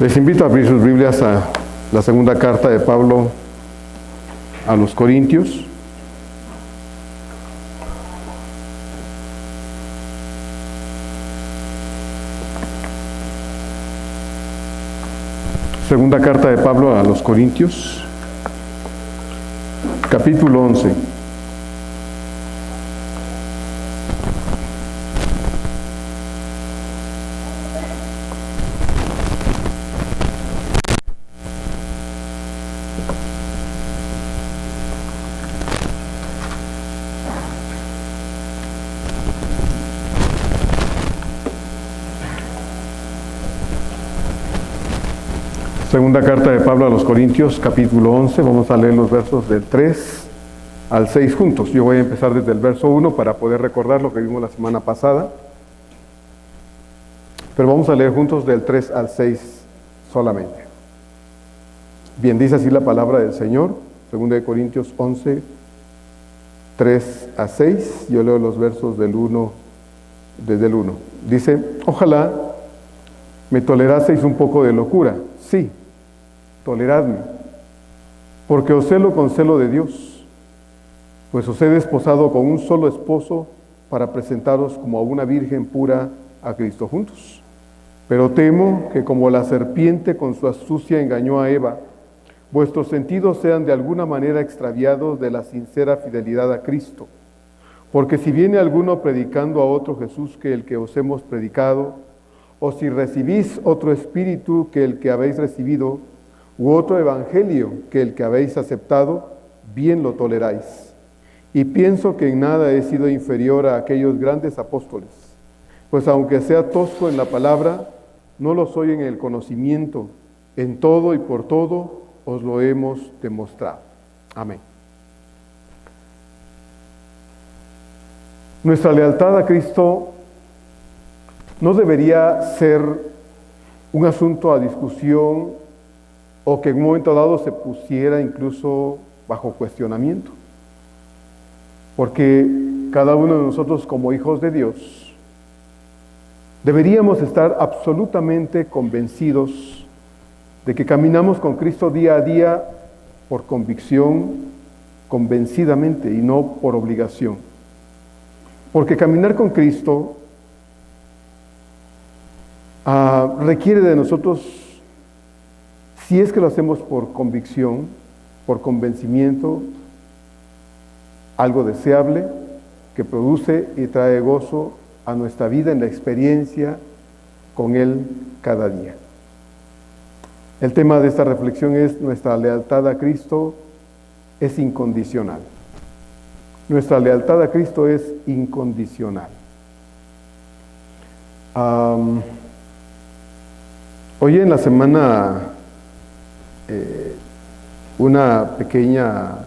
Les invito a abrir sus Biblias a la segunda carta de Pablo a los Corintios. Segunda carta de Pablo a los Corintios, capítulo 11. Segunda carta de Pablo a los Corintios, capítulo 11. Vamos a leer los versos del 3 al 6 juntos. Yo voy a empezar desde el verso 1 para poder recordar lo que vimos la semana pasada. Pero vamos a leer juntos del 3 al 6 solamente. Bien, dice así la palabra del Señor. Segunda de Corintios 11, 3 a 6. Yo leo los versos del 1, desde el 1. Dice: ojalá me toleraseis un poco de locura. Sí, toleradme, porque os celo con celo de Dios, pues os he desposado con un solo esposo para presentaros como a una virgen pura a Cristo juntos. Pero temo que como la serpiente con su astucia engañó a Eva, vuestros sentidos sean de alguna manera extraviados de la sincera fidelidad a Cristo. Porque si viene alguno predicando a otro Jesús que el que os hemos predicado, o si recibís otro espíritu que el que habéis recibido, u otro evangelio que el que habéis aceptado, bien lo toleráis. Y pienso que en nada he sido inferior a aquellos grandes apóstoles, pues aunque sea tosco en la palabra, no lo soy en el conocimiento. En todo y por todo os lo hemos demostrado. Amén. Nuestra lealtad a Cristo no debería ser un asunto a discusión o que en un momento dado se pusiera incluso bajo cuestionamiento. Porque cada uno de nosotros como hijos de Dios deberíamos estar absolutamente convencidos de que caminamos con Cristo día a día por convicción, convencidamente y no por obligación. Porque caminar con Cristo requiere de nosotros, si es que lo hacemos por convicción, por convencimiento, algo deseable que produce y trae gozo a nuestra vida en la experiencia con Él cada día. El tema de esta reflexión es: nuestra lealtad a Cristo es incondicional. Nuestra lealtad a Cristo es incondicional. Hoy en la semana una pequeña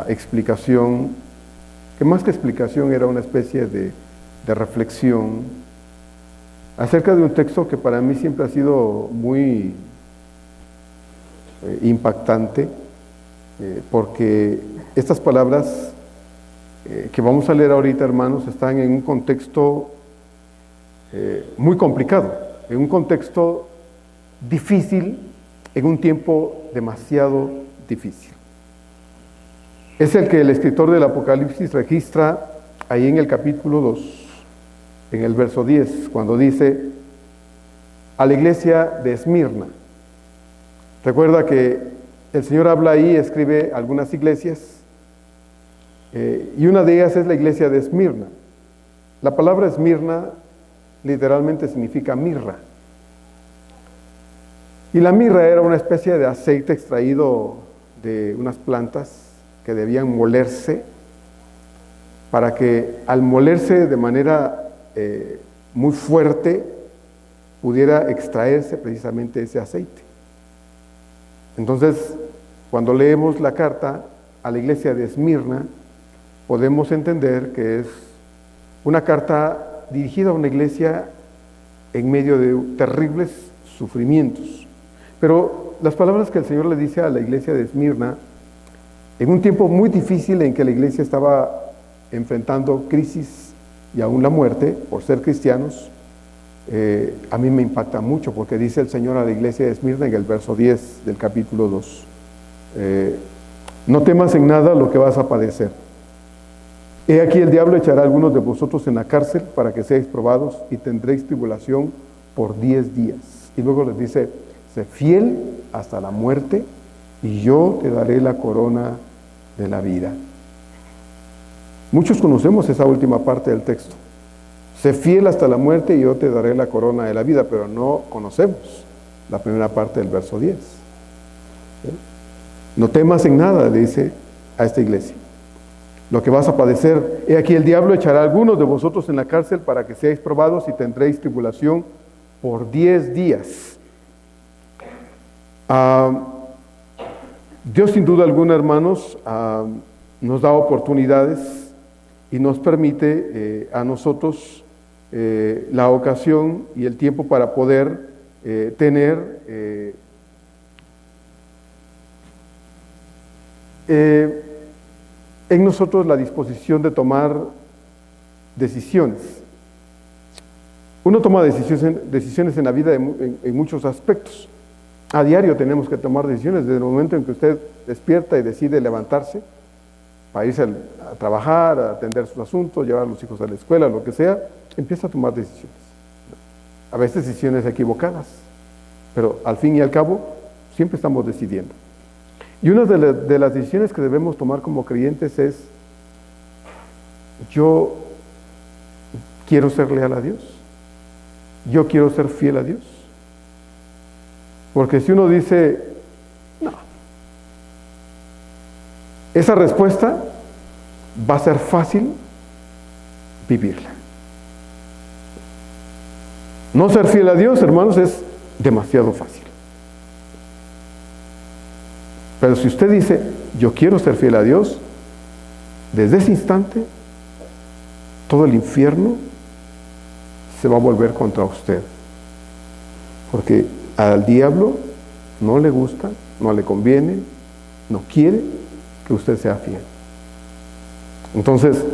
explicación, que más que explicación era una especie de reflexión acerca de un texto que para mí siempre ha sido muy impactante, porque estas palabras que vamos a leer ahorita, hermanos, están en un contexto muy complicado, en un contexto difícil, en un tiempo demasiado difícil. Es el que el escritor del Apocalipsis registra ahí en el capítulo 2, en el verso 10, cuando dice: a la iglesia de Esmirna. Recuerda que el Señor habla ahí, escribe algunas iglesias, y una de ellas es la iglesia de Esmirna. La palabra Esmirna literalmente significa mirra. Y la mirra era una especie de aceite extraído de unas plantas que debían molerse, para que al molerse de manera muy fuerte pudiera extraerse precisamente ese aceite. Entonces, cuando leemos la carta a la iglesia de Esmirna, podemos entender que es una carta dirigida a una iglesia en medio de terribles sufrimientos. Pero las palabras que el Señor le dice a la iglesia de Esmirna, en un tiempo muy difícil en que la iglesia estaba enfrentando crisis y aún la muerte por ser cristianos, a mí me impacta mucho, porque dice el Señor a la iglesia de Esmirna en el verso 10 del capítulo 2, no temas en nada lo que vas a padecer. He aquí el diablo echará a algunos de vosotros en la cárcel para que seáis probados y tendréis tribulación por 10 días. Y luego les dice, sé fiel hasta la muerte y yo te daré la corona de la vida. Muchos conocemos esa última parte del texto. Sé fiel hasta la muerte y yo te daré la corona de la vida, pero no conocemos la primera parte del verso 10. No temas en nada, le dice a esta iglesia, lo que vas a padecer. He aquí el diablo echará a algunos de vosotros en la cárcel para que seáis probados y tendréis tribulación por 10 días. Dios sin duda alguna, hermanos, nos da oportunidades y nos permite a nosotros la ocasión y el tiempo para poder tener en nosotros la disposición de tomar decisiones. Uno toma decisiones en la vida en muchos aspectos. A diario tenemos que tomar decisiones. Desde el momento en que usted despierta y decide levantarse para irse a trabajar, a atender sus asuntos, llevar a los hijos a la escuela, lo que sea, empieza a tomar decisiones. A veces decisiones equivocadas, pero al fin y al cabo siempre estamos decidiendo. Y una de las decisiones que debemos tomar como creyentes es, yo quiero ser leal a Dios, yo quiero ser fiel a Dios. Porque si uno dice, no, esa respuesta va a ser fácil vivirla. No ser fiel a Dios, hermanos, es demasiado fácil. Pero si usted dice, yo quiero ser fiel a Dios, desde ese instante, todo el infierno se va a volver contra usted. Porque al diablo no le gusta, no le conviene, no quiere que usted sea fiel. Entonces,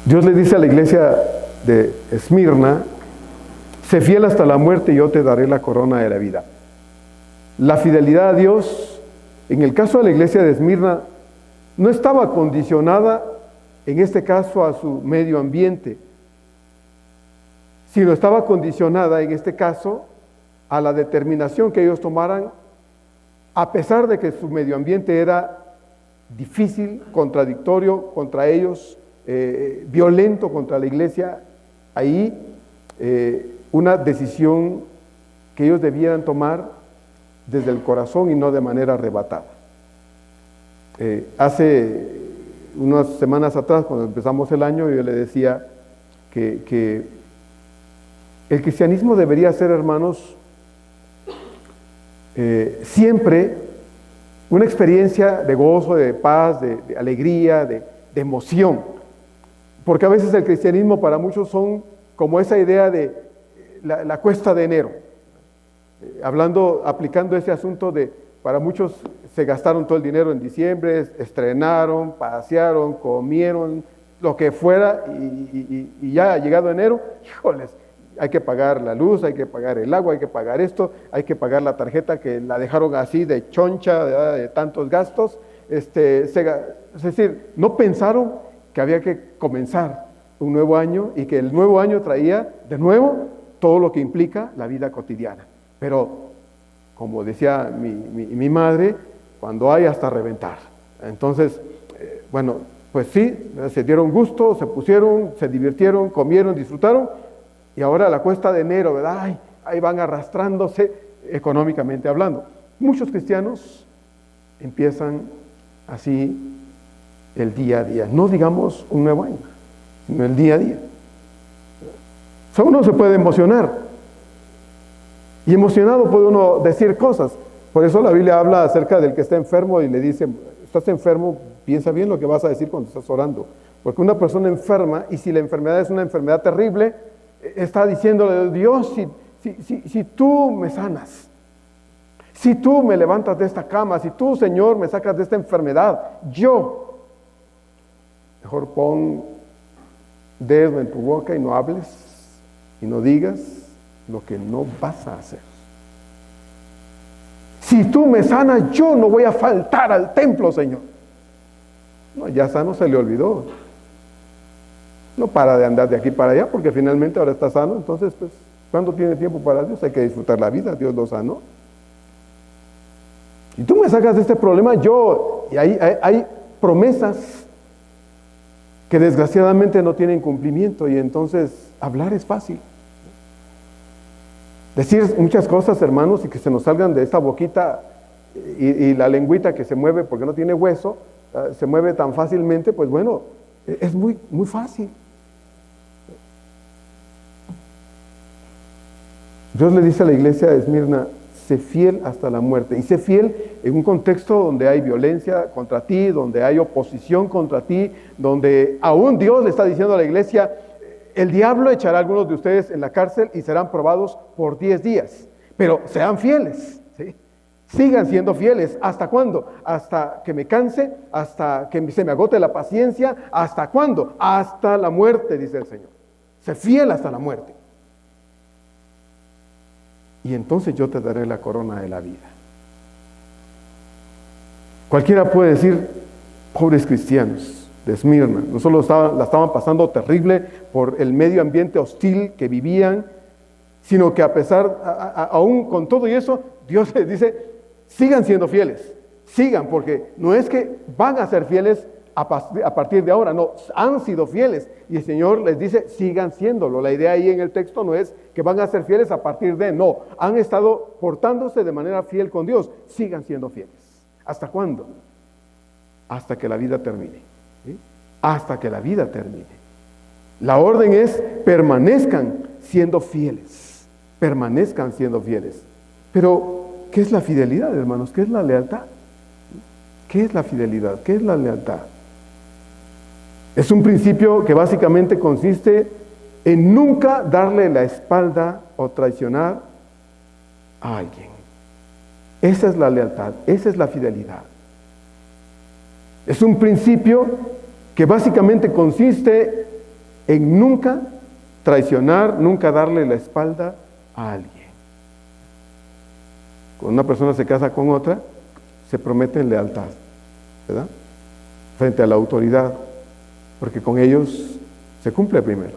Dios le dice a la iglesia de Esmirna, sé fiel hasta la muerte y yo te daré la corona de la vida. La fidelidad a Dios, en el caso de la iglesia de Esmirna, no estaba condicionada, en este caso, a su medio ambiente, sino estaba condicionada, en este caso, a la determinación que ellos tomaran, a pesar de que su medio ambiente era difícil, contradictorio contra ellos, violento contra la iglesia. Ahí una decisión que ellos debieran tomar desde el corazón y no de manera arrebatada. Hace unas semanas atrás, cuando empezamos el año, yo le decía que el cristianismo debería ser, hermanos, siempre una experiencia de gozo, de paz, de alegría, de emoción. Porque a veces el cristianismo para muchos son como esa idea de la cuesta de enero. Aplicando ese asunto de, para muchos se gastaron todo el dinero en diciembre, estrenaron, pasearon, comieron, lo que fuera, y ya ha llegado enero, híjoles, hay que pagar la luz, hay que pagar el agua, hay que pagar esto, hay que pagar la tarjeta que la dejaron así de choncha, de tantos gastos. Es decir, no pensaron que había que comenzar un nuevo año y que el nuevo año traía de nuevo todo lo que implica la vida cotidiana. Pero, como decía mi madre, cuando hay hasta reventar. Entonces, bueno, pues sí, se dieron gusto, se pusieron, se divirtieron, comieron, disfrutaron, y ahora la cuesta de enero, ¿verdad? Ahí van arrastrándose económicamente hablando. Muchos cristianos empiezan así el día a día, no digamos un nuevo año, sino el día a día. O sea, uno se puede emocionar, y emocionado puede uno decir cosas. Por eso la Biblia habla acerca del que está enfermo y le dice, estás enfermo, piensa bien lo que vas a decir cuando estás orando. Porque una persona enferma, y si la enfermedad es una enfermedad terrible, está diciéndole, Dios, si tú me sanas, si tú me levantas de esta cama, si tú, Señor, me sacas de esta enfermedad, yo, mejor pon dedo en tu boca y no hables y no digas lo que no vas a hacer. Si tú me sanas, yo no voy a faltar al templo, Señor. No, ya sano se le olvidó. No para de andar de aquí para allá, porque finalmente ahora está sano. Entonces, pues, ¿cuándo tiene tiempo para Dios? Hay que disfrutar la vida, Dios lo sanó. Y tú me sacas de este problema, y hay promesas que desgraciadamente no tienen cumplimiento, y entonces hablar es fácil. Decir muchas cosas, hermanos, y que se nos salgan de esta boquita y la lengüita que se mueve porque no tiene hueso, se mueve tan fácilmente, pues bueno, es muy, muy fácil. Dios le dice a la iglesia de Esmirna, sé fiel hasta la muerte. Y sé fiel en un contexto donde hay violencia contra ti, donde hay oposición contra ti, donde aún Dios le está diciendo a la iglesia, el diablo echará a algunos de ustedes en la cárcel y serán probados por 10 días. Pero sean fieles, ¿sí? Sigan siendo fieles. ¿Hasta cuándo? Hasta que me canse, hasta que se me agote la paciencia. ¿Hasta cuándo? Hasta la muerte, dice el Señor. Sé fiel hasta la muerte. Y entonces yo te daré la corona de la vida. Cualquiera puede decir, pobres cristianos de Esmirna, no solo la estaban pasando terrible por el medio ambiente hostil que vivían, sino que a pesar, aún con todo y eso, Dios les dice, sigan siendo fieles, sigan, porque no es que van a ser fieles a partir de ahora, no, han sido fieles, y el Señor les dice, sigan siéndolo. La idea ahí en el texto no es que van a ser fieles a partir de, no, han estado portándose de manera fiel con Dios, sigan siendo fieles. ¿Hasta cuándo? Hasta que la vida termine, ¿sí? Hasta que la vida termine. La orden es, permanezcan siendo fieles, permanezcan siendo fieles. Pero, ¿qué es la fidelidad, hermanos? ¿Qué es la lealtad? ¿Qué es la fidelidad? ¿Qué es la lealtad? Es un principio que básicamente consiste en nunca darle la espalda o traicionar a alguien. Esa es la lealtad, esa es la fidelidad. Es un principio que básicamente consiste en nunca traicionar, nunca darle la espalda a alguien. Cuando una persona se casa con otra, se prometen lealtad, ¿verdad? Frente a la autoridad, porque con ellos se cumple primero.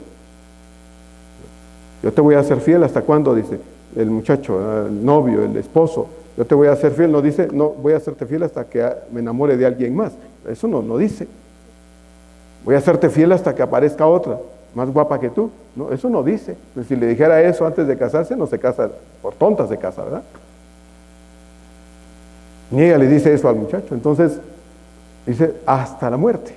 Yo te voy a ser fiel hasta cuándo, dice el muchacho, el novio, el esposo. Yo te voy a ser fiel, no dice, no voy a hacerte fiel hasta que me enamore de alguien más. Eso no dice. Voy a hacerte fiel hasta que aparezca otra, más guapa que tú. No, eso no dice. Si le dijera eso antes de casarse, no se casa, por tonta se casa, ¿verdad? Ni ella le dice eso al muchacho. Entonces, dice, hasta la muerte.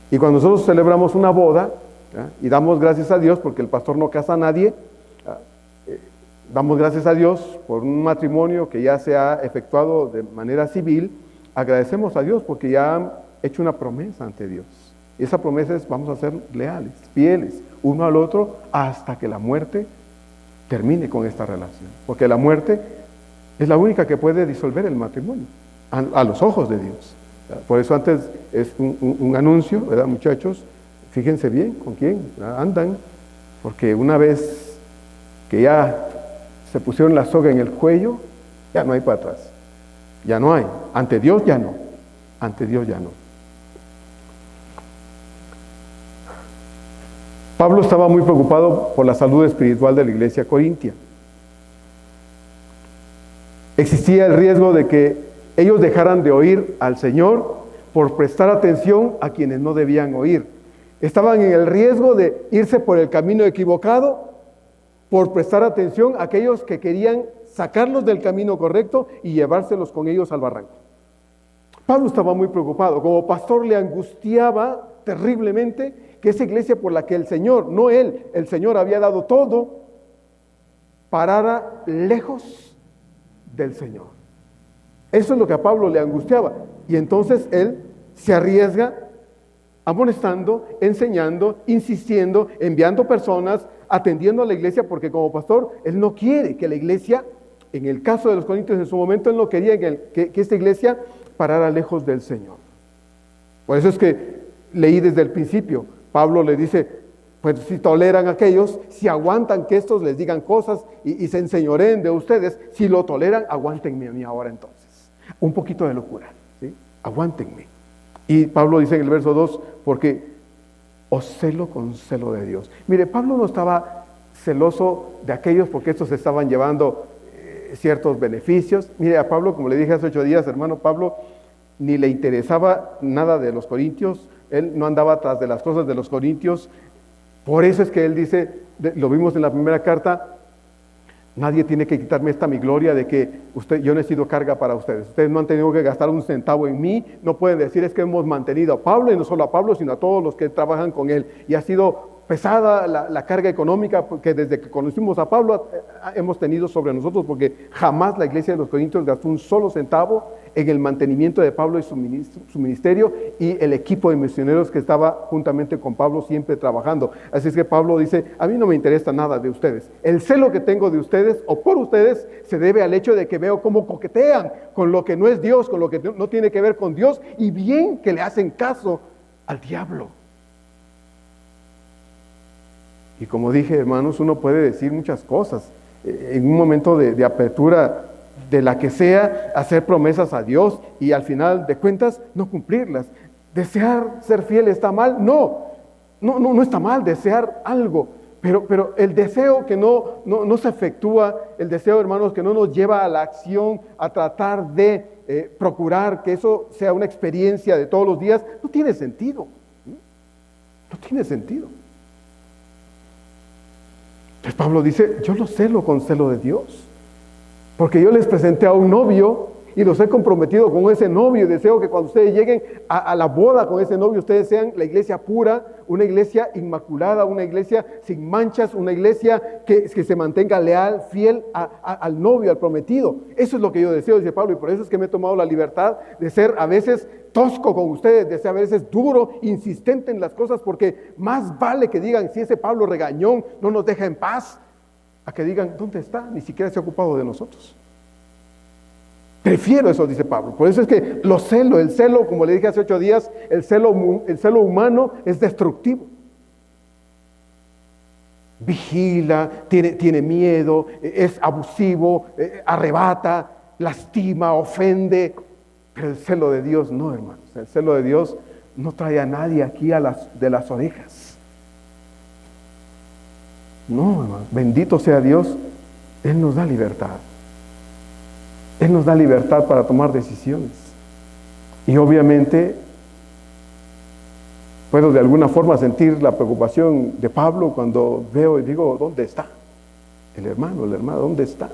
Y cuando nosotros celebramos una boda, ¿ya? Y damos gracias a Dios porque el pastor no casa a nadie, damos gracias a Dios por un matrimonio que ya se ha efectuado de manera civil, agradecemos a Dios porque ya han hecho una promesa ante Dios. Y esa promesa es, vamos a ser leales, fieles, uno al otro, hasta que la muerte termine con esta relación. Porque la muerte es la única que puede disolver el matrimonio, a los ojos de Dios. Por eso antes es un anuncio, ¿verdad, muchachos? Fíjense bien con quién andan, porque una vez que ya se pusieron la soga en el cuello, ya no hay para atrás. Ya no hay. Ante Dios ya no. Ante Dios ya no. Pablo estaba muy preocupado por la salud espiritual de la iglesia corintia. Existía el riesgo de que ellos dejaran de oír al Señor por prestar atención a quienes no debían oír. Estaban en el riesgo de irse por el camino equivocado por prestar atención a aquellos que querían sacarlos del camino correcto y llevárselos con ellos al barranco. Pablo estaba muy preocupado. Como pastor le angustiaba terriblemente que esa iglesia por la que el Señor, no él, el Señor había dado todo, parara lejos del Señor. Eso es lo que a Pablo le angustiaba. Y entonces él se arriesga amonestando, enseñando, insistiendo, enviando personas, atendiendo a la iglesia, porque como pastor, él no quiere que la iglesia, en el caso de los corintios en su momento, él no quería que esta iglesia parara lejos del Señor. Por eso es que leí desde el principio, Pablo le dice, pues si toleran a aquellos, si aguantan que estos les digan cosas y se enseñoreen de ustedes, si lo toleran, aguántenme a mí ahora entonces. Un poquito de locura, ¿sí? Aguántenme. Y Pablo dice en el verso 2, porque os celo con celo de Dios. Mire, Pablo no estaba celoso de aquellos porque estos estaban llevando ciertos beneficios. Mire, a Pablo, como le dije hace 8 días, hermano Pablo, ni le interesaba nada de los corintios, él no andaba tras de las cosas de los corintios. Por eso es que él dice, lo vimos en la primera carta, nadie tiene que quitarme esta mi gloria de que yo no he sido carga para ustedes. Ustedes no han tenido que gastar un centavo en mí. No pueden decir es que hemos mantenido a Pablo, y no solo a Pablo, sino a todos los que trabajan con él. Y ha sido pesada la carga económica que desde que conocimos a Pablo hemos tenido sobre nosotros, porque jamás la iglesia de los Corintios gastó un solo centavo en el mantenimiento de Pablo y su ministerio y el equipo de misioneros que estaba juntamente con Pablo siempre trabajando. Así es que Pablo dice, a mí no me interesa nada de ustedes. El celo que tengo de ustedes o por ustedes se debe al hecho de que veo cómo coquetean con lo que no es Dios, con lo que no tiene que ver con Dios, y bien que le hacen caso al diablo. Y como dije, hermanos, uno puede decir muchas cosas. En un momento de apertura de la que sea, hacer promesas a Dios y al final de cuentas no cumplirlas. ¿Desear ser fiel está mal? No está mal desear algo, pero el deseo que no se efectúa, el deseo, hermanos, que no nos lleva a la acción, a tratar de procurar que eso sea una experiencia de todos los días, no tiene sentido. No tiene sentido. Entonces Pablo dice, yo lo celo con celo de Dios, porque yo les presenté a un novio y los he comprometido con ese novio, y deseo que cuando ustedes lleguen a la boda con ese novio, ustedes sean la iglesia pura, una iglesia inmaculada, una iglesia sin manchas, una iglesia que se mantenga leal, fiel al novio, al prometido. Eso es lo que yo deseo, dice Pablo, y por eso es que me he tomado la libertad de ser a veces tosco con ustedes, de ser a veces duro, insistente en las cosas, porque más vale que digan, si ese Pablo regañón no nos deja en paz, a que digan, ¿dónde está? Ni siquiera se ha ocupado de nosotros. Prefiero eso, dice Pablo. Por eso es que el celo, como le dije hace 8 días, el celo humano es destructivo. Vigila, tiene miedo, es abusivo, arrebata, lastima, ofende. Pero el celo de Dios no, hermanos. El celo de Dios no trae a nadie aquí de las orejas. No, hermano. Bendito sea Dios. Él nos da libertad. Él nos da libertad para tomar decisiones. Y obviamente puedo de alguna forma sentir la preocupación de Pablo cuando veo y digo, ¿dónde está el hermano, dónde está?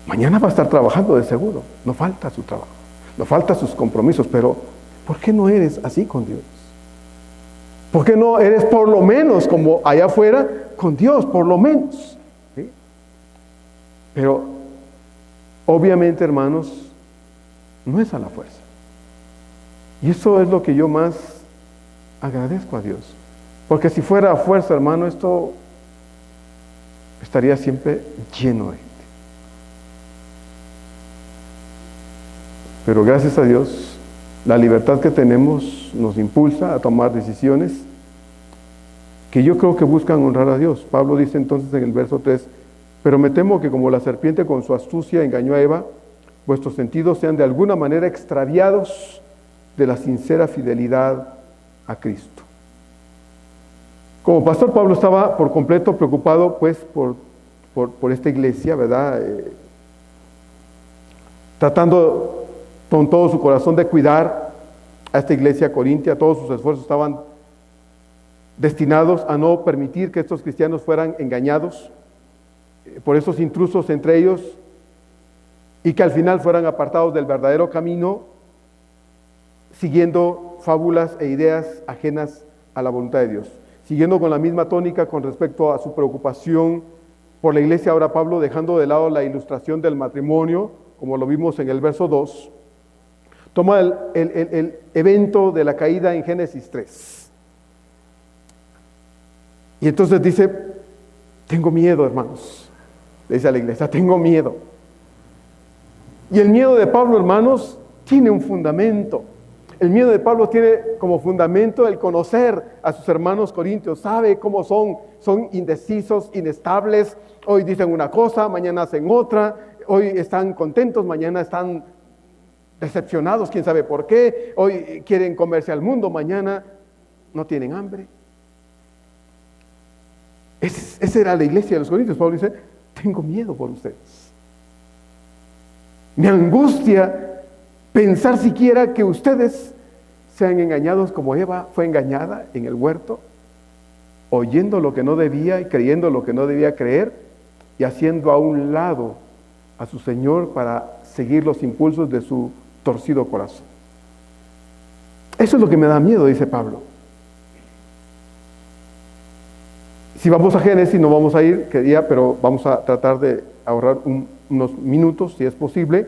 Mañana va a estar trabajando de seguro, no falta su trabajo, no falta sus compromisos, pero ¿por qué no eres así con Dios? ¿Por qué no eres por lo menos como allá afuera con Dios, por lo menos? ¿Sí? Pero obviamente, hermanos, no es a la fuerza. Y eso es lo que yo más agradezco a Dios. Porque si fuera a fuerza, hermano, esto estaría siempre lleno de gente. Pero gracias a Dios, la libertad que tenemos nos impulsa a tomar decisiones que yo creo que buscan honrar a Dios. Pablo dice entonces en el verso 3, pero me temo que como la serpiente con su astucia engañó a Eva, vuestros sentidos sean de alguna manera extraviados de la sincera fidelidad a Cristo. Como pastor, Pablo estaba por completo preocupado pues por esta iglesia, ¿verdad? Tratando con todo su corazón de cuidar a esta iglesia corintia. Todos sus esfuerzos estaban destinados a no permitir que estos cristianos fueran engañados por esos intrusos entre ellos y que al final fueran apartados del verdadero camino, siguiendo fábulas e ideas ajenas a la voluntad de Dios. Siguiendo con la misma tónica con respecto a su preocupación por la iglesia, ahora Pablo, dejando de lado la ilustración del matrimonio, como lo vimos en el verso 2, toma el evento de la caída en Génesis 3. Y entonces dice, tengo miedo, hermanos. Le dice a la iglesia, tengo miedo. Y el miedo de Pablo, hermanos, tiene un fundamento. El miedo de Pablo tiene como fundamento el conocer a sus hermanos corintios. Sabe cómo son indecisos, inestables. Hoy dicen una cosa, mañana hacen otra. Hoy están contentos, mañana están decepcionados, quién sabe por qué. Hoy quieren comerse al mundo, mañana no tienen hambre. Esa era la iglesia de los corintios. Pablo dice, tengo miedo por ustedes. Me angustia pensar siquiera que ustedes sean engañados como Eva fue engañada en el huerto, oyendo lo que no debía y creyendo lo que no debía creer y haciendo a un lado a su Señor para seguir los impulsos de su torcido corazón. Eso es lo que me da miedo, dice Pablo. Si vamos a Génesis, no vamos a ir, pero vamos a tratar de ahorrar unos minutos, si es posible.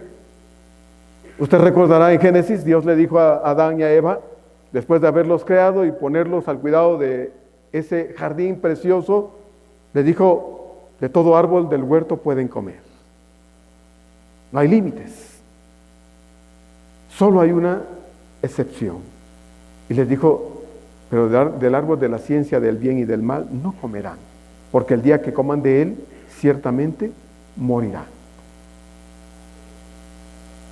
Usted recordará en Génesis, Dios le dijo a Adán y a Eva, después de haberlos creado y ponerlos al cuidado de ese jardín precioso, le dijo, de todo árbol del huerto pueden comer. No hay límites. Solo hay una excepción. Y les dijo, pero del árbol de la ciencia del bien y del mal no comerán, porque el día que coman de él, ciertamente morirán.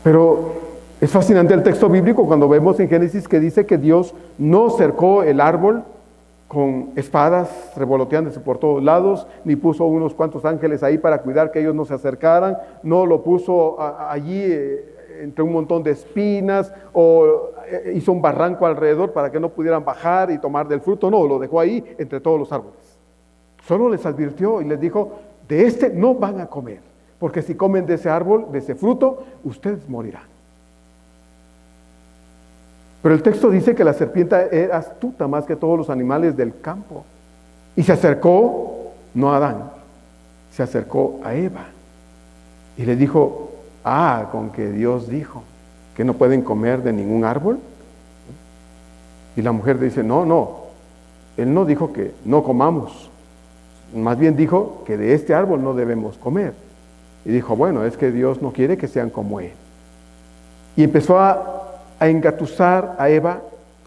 Pero es fascinante el texto bíblico cuando vemos en Génesis que dice que Dios no cercó el árbol con espadas revoloteándose por todos lados, ni puso unos cuantos ángeles ahí para cuidar que ellos no se acercaran, no lo puso allí entre un montón de espinas, o hizo un barranco alrededor para que no pudieran bajar y tomar del fruto. No, lo dejó ahí entre todos los árboles. Solo les advirtió y les dijo, de este no van a comer, porque si comen de ese árbol, de ese fruto, ustedes morirán. Pero el texto dice que la serpiente era astuta más que todos los animales del campo, y se acercó, no a Adán, se acercó a Eva, y le dijo, con que Dios dijo que no pueden comer de ningún árbol. Y la mujer dice, no, Él no dijo que no comamos, más bien dijo que de este árbol no debemos comer. Y dijo, bueno, es que Dios no quiere que sean como Él. Y empezó a engatusar a Eva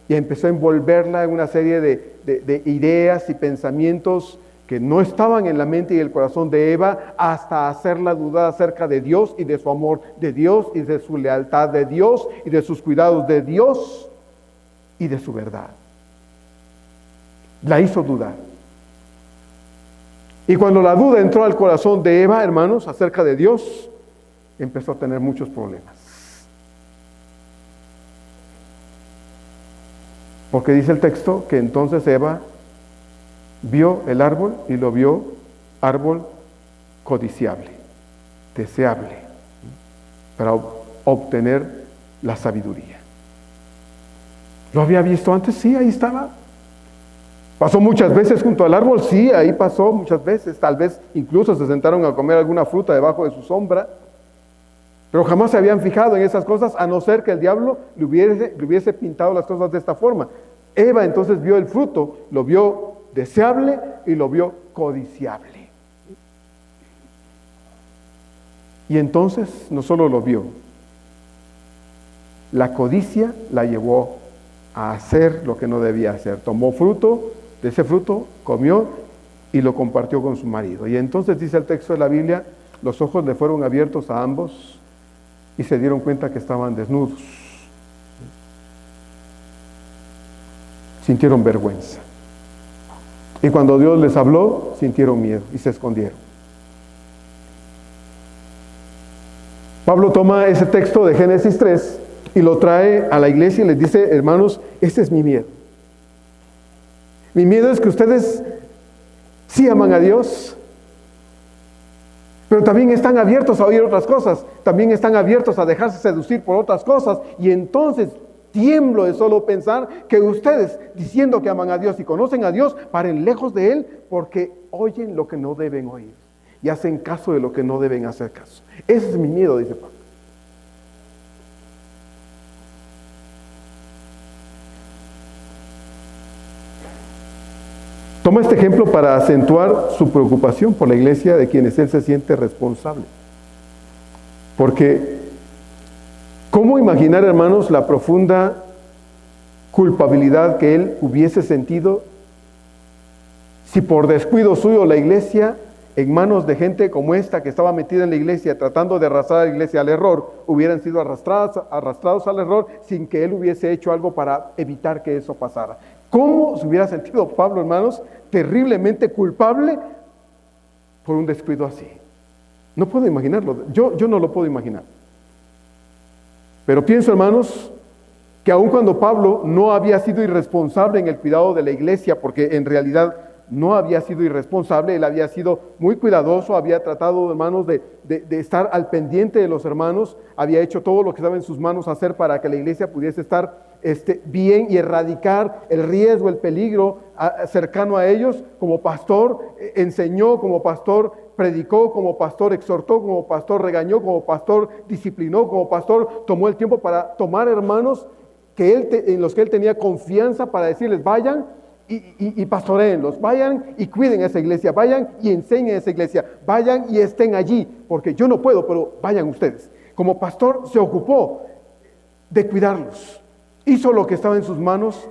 y empezó a envolverla en una serie de ideas y pensamientos que no estaban en la mente y el corazón de Eva, hasta hacerla dudar acerca de Dios y de su amor de Dios y de su lealtad de Dios y de sus cuidados de Dios y de su verdad. La hizo dudar. Y cuando la duda entró al corazón de Eva, hermanos, acerca de Dios, empezó a tener muchos problemas. Porque dice el texto que entonces Eva vio el árbol y lo vio árbol codiciable, deseable, para obtener la sabiduría. ¿Lo había visto antes? Sí, ahí estaba. ¿Pasó muchas veces junto al árbol? Sí, ahí pasó muchas veces. Tal vez incluso se sentaron a comer alguna fruta debajo de su sombra. Pero jamás se habían fijado en esas cosas, a no ser que el diablo le hubiese pintado las cosas de esta forma. Eva entonces vio el fruto, lo vio deseable y lo vio codiciable. Y entonces no solo lo vio, la codicia la llevó a hacer lo que no debía hacer. Tomó fruto, de ese fruto comió y lo compartió con su marido. Y entonces dice el texto de la Biblia, los ojos le fueron abiertos a ambos y se dieron cuenta que estaban desnudos. Sintieron vergüenza. Y cuando Dios les habló, sintieron miedo y se escondieron. Pablo toma ese texto de Génesis 3 y lo trae a la iglesia y les dice, hermanos, este es mi miedo. Mi miedo es que ustedes sí aman a Dios, pero también están abiertos a oír otras cosas, también están abiertos a dejarse seducir por otras cosas, y entonces tiemblo de solo pensar que ustedes, diciendo que aman a Dios y conocen a Dios, paren lejos de Él porque oyen lo que no deben oír y hacen caso de lo que no deben hacer caso. Ese es mi miedo, dice Pablo. Toma este ejemplo para acentuar su preocupación por la iglesia de quienes él se siente responsable. Porque, ¿cómo imaginar, hermanos, la profunda culpabilidad que él hubiese sentido si por descuido suyo la iglesia, en manos de gente como esta que estaba metida en la iglesia, tratando de arrastrar a la iglesia al error, hubieran sido arrastrados al error sin que él hubiese hecho algo para evitar que eso pasara. ¿Cómo se hubiera sentido Pablo, hermanos? Terriblemente culpable por un descuido así. No puedo imaginarlo, yo no lo puedo imaginar. Pero pienso, hermanos, que aun cuando Pablo no había sido irresponsable en el cuidado de la iglesia, porque en realidad no había sido irresponsable, él había sido muy cuidadoso, había tratado, hermanos, de estar al pendiente de los hermanos, había hecho todo lo que estaba en sus manos hacer para que la iglesia pudiese estar bien y erradicar el riesgo, el peligro cercano a ellos. Como pastor enseñó, como pastor predicó, como pastor exhortó, como pastor regañó, como pastor disciplinó, como pastor tomó el tiempo para tomar hermanos en los que él tenía confianza para decirles: vayan y pastoreenlos, vayan y cuiden esa iglesia, vayan y enseñen esa iglesia, vayan y estén allí, porque yo no puedo, pero vayan ustedes. Como pastor se ocupó de cuidarlos, hizo lo que estaba en sus manos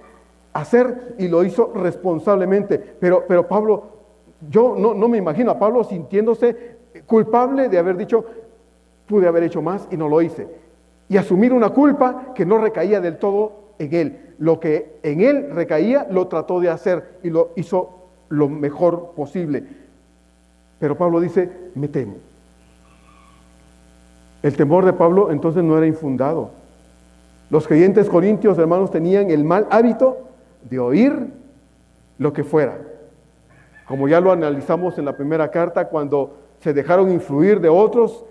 hacer y lo hizo responsablemente. Pero Pablo, yo no me imagino a Pablo sintiéndose culpable de haber dicho: pude haber hecho más y no lo hice, y asumir una culpa que no recaía del todo en él. Lo que en él recaía lo trató de hacer y lo hizo lo mejor posible. Pero Pablo dice: me temo. El temor de Pablo entonces no era infundado. Los creyentes corintios, hermanos, tenían el mal hábito de oír lo que fuera. Como ya lo analizamos en la primera carta, cuando se dejaron influir de otros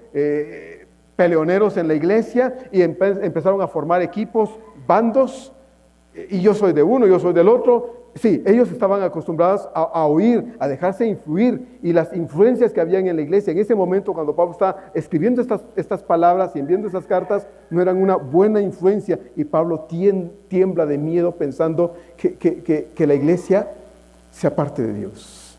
peleoneros en la iglesia y empezaron a formar equipos, bandos, y yo soy de uno, yo soy del otro. Sí, ellos estaban acostumbrados a oír, a dejarse influir, y las influencias que habían en la iglesia en ese momento, cuando Pablo está escribiendo estas palabras y enviando esas cartas, no eran una buena influencia, y Pablo tiembla de miedo pensando que la iglesia sea parte de Dios.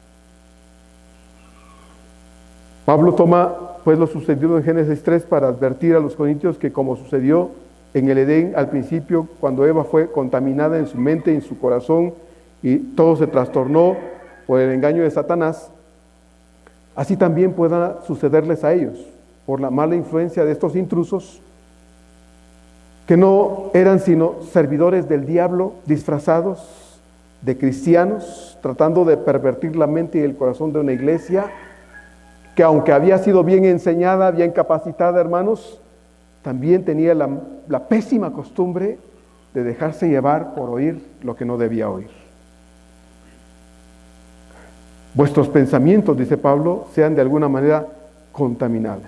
Pablo toma pues lo sucedido en Génesis 3 para advertir a los corintios que, como sucedió en el Edén al principio, cuando Eva fue contaminada en su mente, en su corazón, y todo se trastornó por el engaño de Satanás, así también pueda sucederles a ellos, por la mala influencia de estos intrusos, que no eran sino servidores del diablo, disfrazados de cristianos, tratando de pervertir la mente y el corazón de una iglesia, que aunque había sido bien enseñada, bien capacitada, hermanos, también tenía la pésima costumbre de dejarse llevar por oír lo que no debía oír. Vuestros pensamientos, dice Pablo, sean de alguna manera contaminados.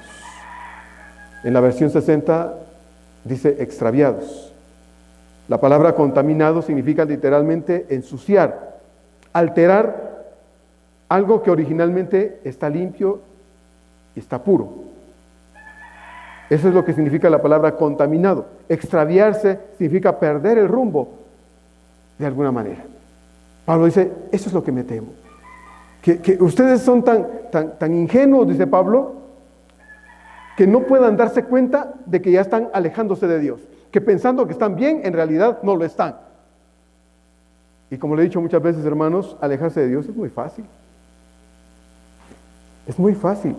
En la versión 60 dice extraviados. La palabra contaminado significa literalmente ensuciar, alterar algo que originalmente está limpio y está puro. Eso es lo que significa la palabra contaminado. Extraviarse significa perder el rumbo de alguna manera. Pablo dice: eso es lo que me temo. Que ustedes son tan ingenuos, dice Pablo, que no puedan darse cuenta de que ya están alejándose de Dios, que pensando que están bien, en realidad no lo están. Y como le he dicho muchas veces, hermanos, alejarse de Dios es muy fácil. Es muy fácil.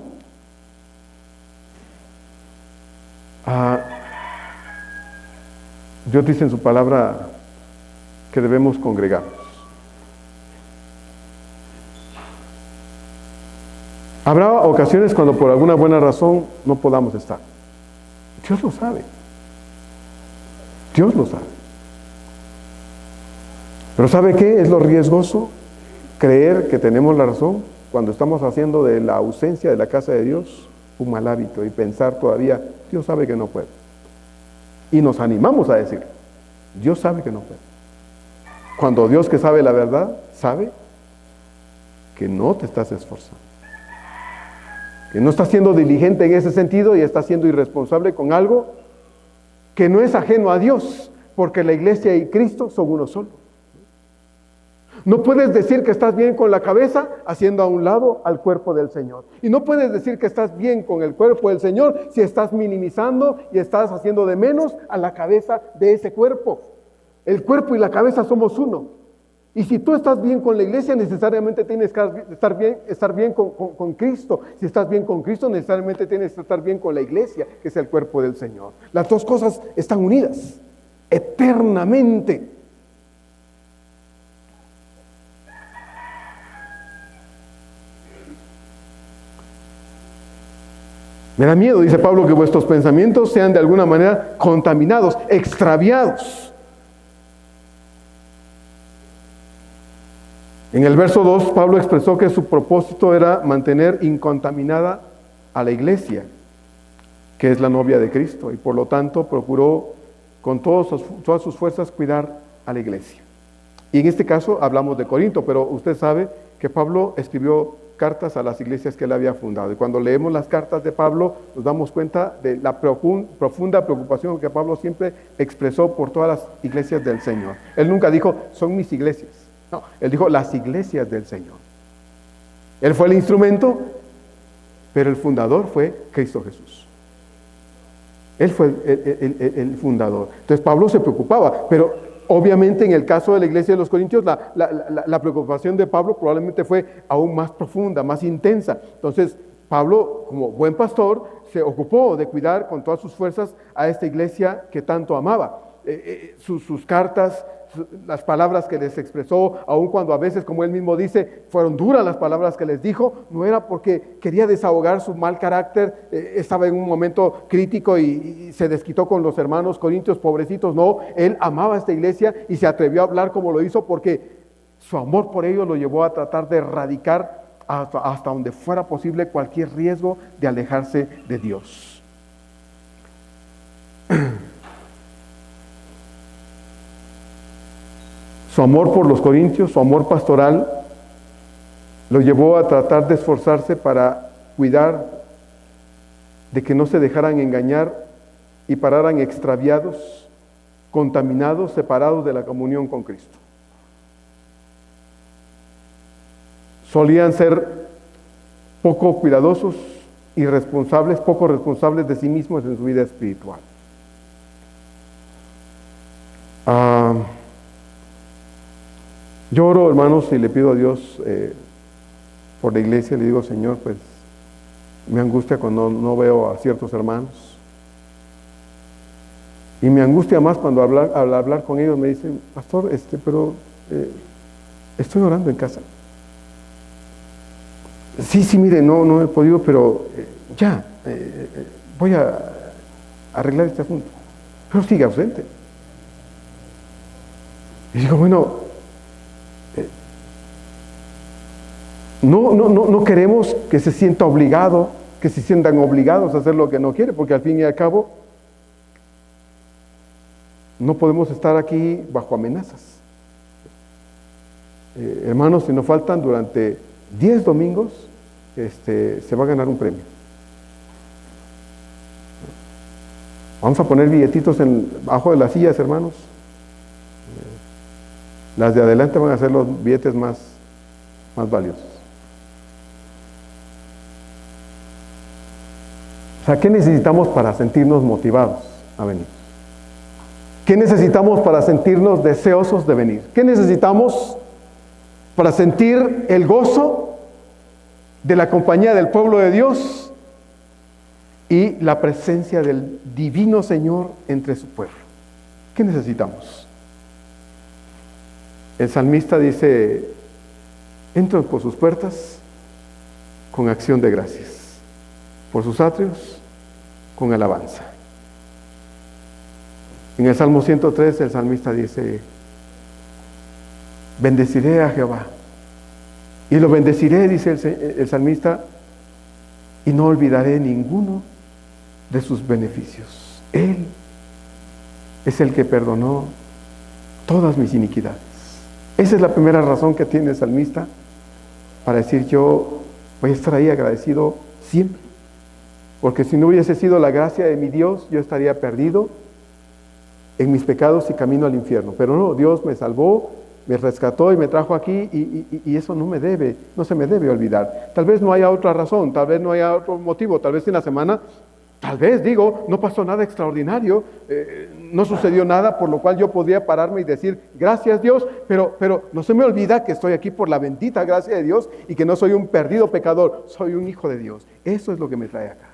Dios dice en su palabra que debemos congregarnos. Habrá ocasiones cuando por alguna buena razón no podamos estar. Dios lo sabe. Dios lo sabe. Pero ¿sabe qué es lo riesgoso? Creer que tenemos la razón cuando estamos haciendo de la ausencia de la casa de Dios un mal hábito, y pensar todavía: Dios sabe que no puedo. Y nos animamos a decir: Dios sabe que no puedo. Cuando Dios, que sabe la verdad, sabe que no te estás esforzando, que no estás siendo diligente en ese sentido y estás siendo irresponsable con algo que no es ajeno a Dios, porque la iglesia y Cristo son uno solo. No puedes decir que estás bien con la cabeza haciendo a un lado al cuerpo del Señor. Y no puedes decir que estás bien con el cuerpo del Señor si estás minimizando y estás haciendo de menos a la cabeza de ese cuerpo. El cuerpo y la cabeza somos uno. Y si tú estás bien con la iglesia, necesariamente tienes que estar bien con Cristo. Si estás bien con Cristo, necesariamente tienes que estar bien con la iglesia, que es el cuerpo del Señor. Las dos cosas están unidas eternamente. Me da miedo, dice Pablo, que vuestros pensamientos sean de alguna manera contaminados, extraviados. En el verso 2, Pablo expresó que su propósito era mantener incontaminada a la iglesia, que es la novia de Cristo, y por lo tanto procuró con todas sus fuerzas cuidar a la iglesia. Y en este caso hablamos de Corinto, pero usted sabe que Pablo escribió cartas a las iglesias que él había fundado. Y cuando leemos las cartas de Pablo, nos damos cuenta de la profunda preocupación que Pablo siempre expresó por todas las iglesias del Señor. Él nunca dijo, son mis iglesias. No, él dijo, las iglesias del Señor. Él fue el instrumento, pero el fundador fue Cristo Jesús. Él fue el fundador. Entonces Pablo se preocupaba, pero obviamente en el caso de la iglesia de los Corintios, la preocupación de Pablo probablemente fue aún más profunda, más intensa. Entonces Pablo, como buen pastor, se ocupó de cuidar con todas sus fuerzas a esta iglesia que tanto amaba. Sus cartas, las palabras que les expresó, aun cuando a veces, como él mismo dice, fueron duras las palabras que les dijo, no era porque quería desahogar su mal carácter, estaba en un momento crítico y se desquitó con los hermanos corintios, pobrecitos, no, él amaba a esta iglesia y se atrevió a hablar como lo hizo porque su amor por ellos lo llevó a tratar de erradicar hasta donde fuera posible cualquier riesgo de alejarse de Dios. Su amor por los corintios, su amor pastoral, lo llevó a tratar de esforzarse para cuidar de que no se dejaran engañar y pararan extraviados, contaminados, separados de la comunión con Cristo. Solían ser poco cuidadosos, irresponsables, poco responsables de sí mismos en su vida espiritual. Yo oro, hermanos, y le pido a Dios por la iglesia, le digo, Señor, pues me angustia cuando no veo a ciertos hermanos. Y me angustia más cuando al hablar con ellos me dicen, pastor, pero estoy orando en casa. Sí, mire, no he podido, pero voy a arreglar este asunto. Pero sigue ausente. Y digo, bueno, no queremos que se sienta obligado, que se sientan obligados a hacer lo que no quiere, porque al fin y al cabo no podemos estar aquí bajo amenazas. Hermanos, si nos faltan durante 10 domingos, se va a ganar un premio. Vamos a poner billetitos abajo de las sillas, hermanos. Las de adelante van a ser los billetes más valiosos. O sea, ¿qué necesitamos para sentirnos motivados a venir? ¿Qué necesitamos para sentirnos deseosos de venir? ¿Qué necesitamos para sentir el gozo de la compañía del pueblo de Dios y la presencia del divino Señor entre su pueblo? ¿Qué necesitamos? El salmista dice, entro por sus puertas con acción de gracias, por sus atrios con alabanza. En el Salmo 103 el salmista dice, bendeciré a Jehová, y lo bendeciré, dice el salmista, y no olvidaré ninguno de sus beneficios. Él es el que perdonó todas mis iniquidades. Esa es la primera razón que tiene el salmista para decir, yo voy a estar ahí agradecido siempre. Porque si no hubiese sido la gracia de mi Dios, yo estaría perdido en mis pecados y camino al infierno. Pero no, Dios me salvó, me rescató y me trajo aquí y eso no se me debe olvidar. Tal vez no haya otra razón, tal vez no haya otro motivo, tal vez en la semana Tal vez, digo, no pasó nada extraordinario, no sucedió nada por lo cual yo podría pararme y decir, gracias Dios, pero no se me olvida que estoy aquí por la bendita gracia de Dios y que no soy un perdido pecador, soy un hijo de Dios. Eso es lo que me trae acá.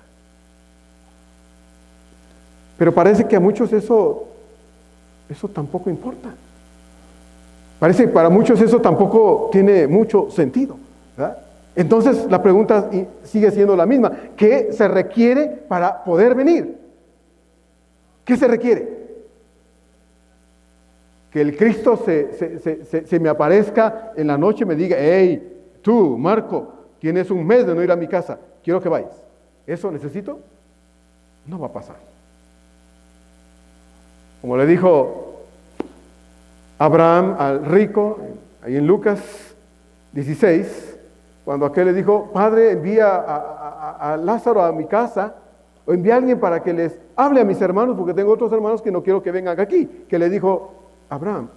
Pero parece que a muchos eso tampoco importa. Parece que para muchos eso tampoco tiene mucho sentido, ¿verdad? Entonces la pregunta sigue siendo la misma. ¿Qué se requiere para poder venir? ¿Qué se requiere? Que el Cristo se me aparezca en la noche y me diga, hey, tú, Marco, tienes un mes de no ir a mi casa, quiero que vayas. ¿Eso necesito? No va a pasar. Como le dijo Abraham al rico, ahí en Lucas 16, cuando aquel le dijo, Padre, envía a Lázaro a mi casa, o envía a alguien para que les hable a mis hermanos, porque tengo otros hermanos que no quiero que vengan aquí. Que le dijo Abraham,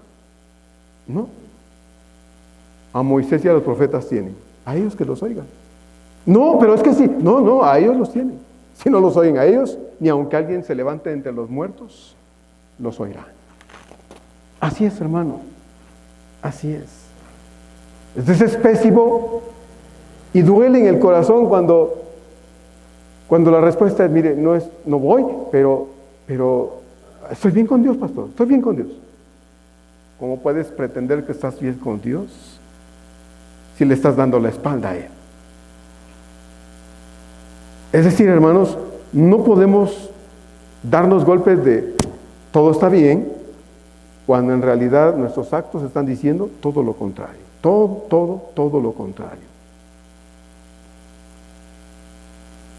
no, a Moisés y a los profetas tienen, a ellos que los oigan. No, pero es que sí, no, a ellos los tienen. Si no los oyen a ellos, ni aunque alguien se levante entre los muertos, los oirá. Así es, hermano, así es. Es pésimo y duele en el corazón cuando la respuesta es, mire, no voy, pero estoy bien con Dios, pastor, estoy bien con Dios. ¿Cómo puedes pretender que estás bien con Dios si le estás dando la espalda a Él? Es decir, hermanos, no podemos darnos golpes de todo está bien, cuando en realidad nuestros actos están diciendo todo lo contrario. Todo lo contrario.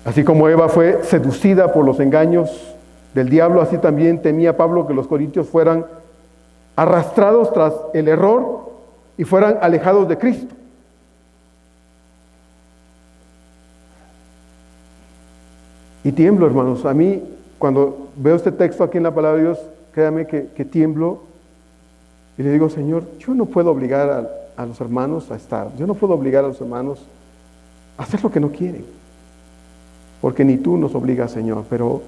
Así como Eva fue seducida por los engaños del diablo, así también temía Pablo que los corintios fueran arrastrados tras el error y fueran alejados de Cristo. Y tiemblo, hermanos. A mí, cuando veo este texto aquí en la palabra de Dios, créame que tiemblo y le digo, Señor, yo no puedo obligar a los hermanos a estar. Yo no puedo obligar a los hermanos a hacer lo que no quieren. Porque ni tú nos obligas, Señor, pero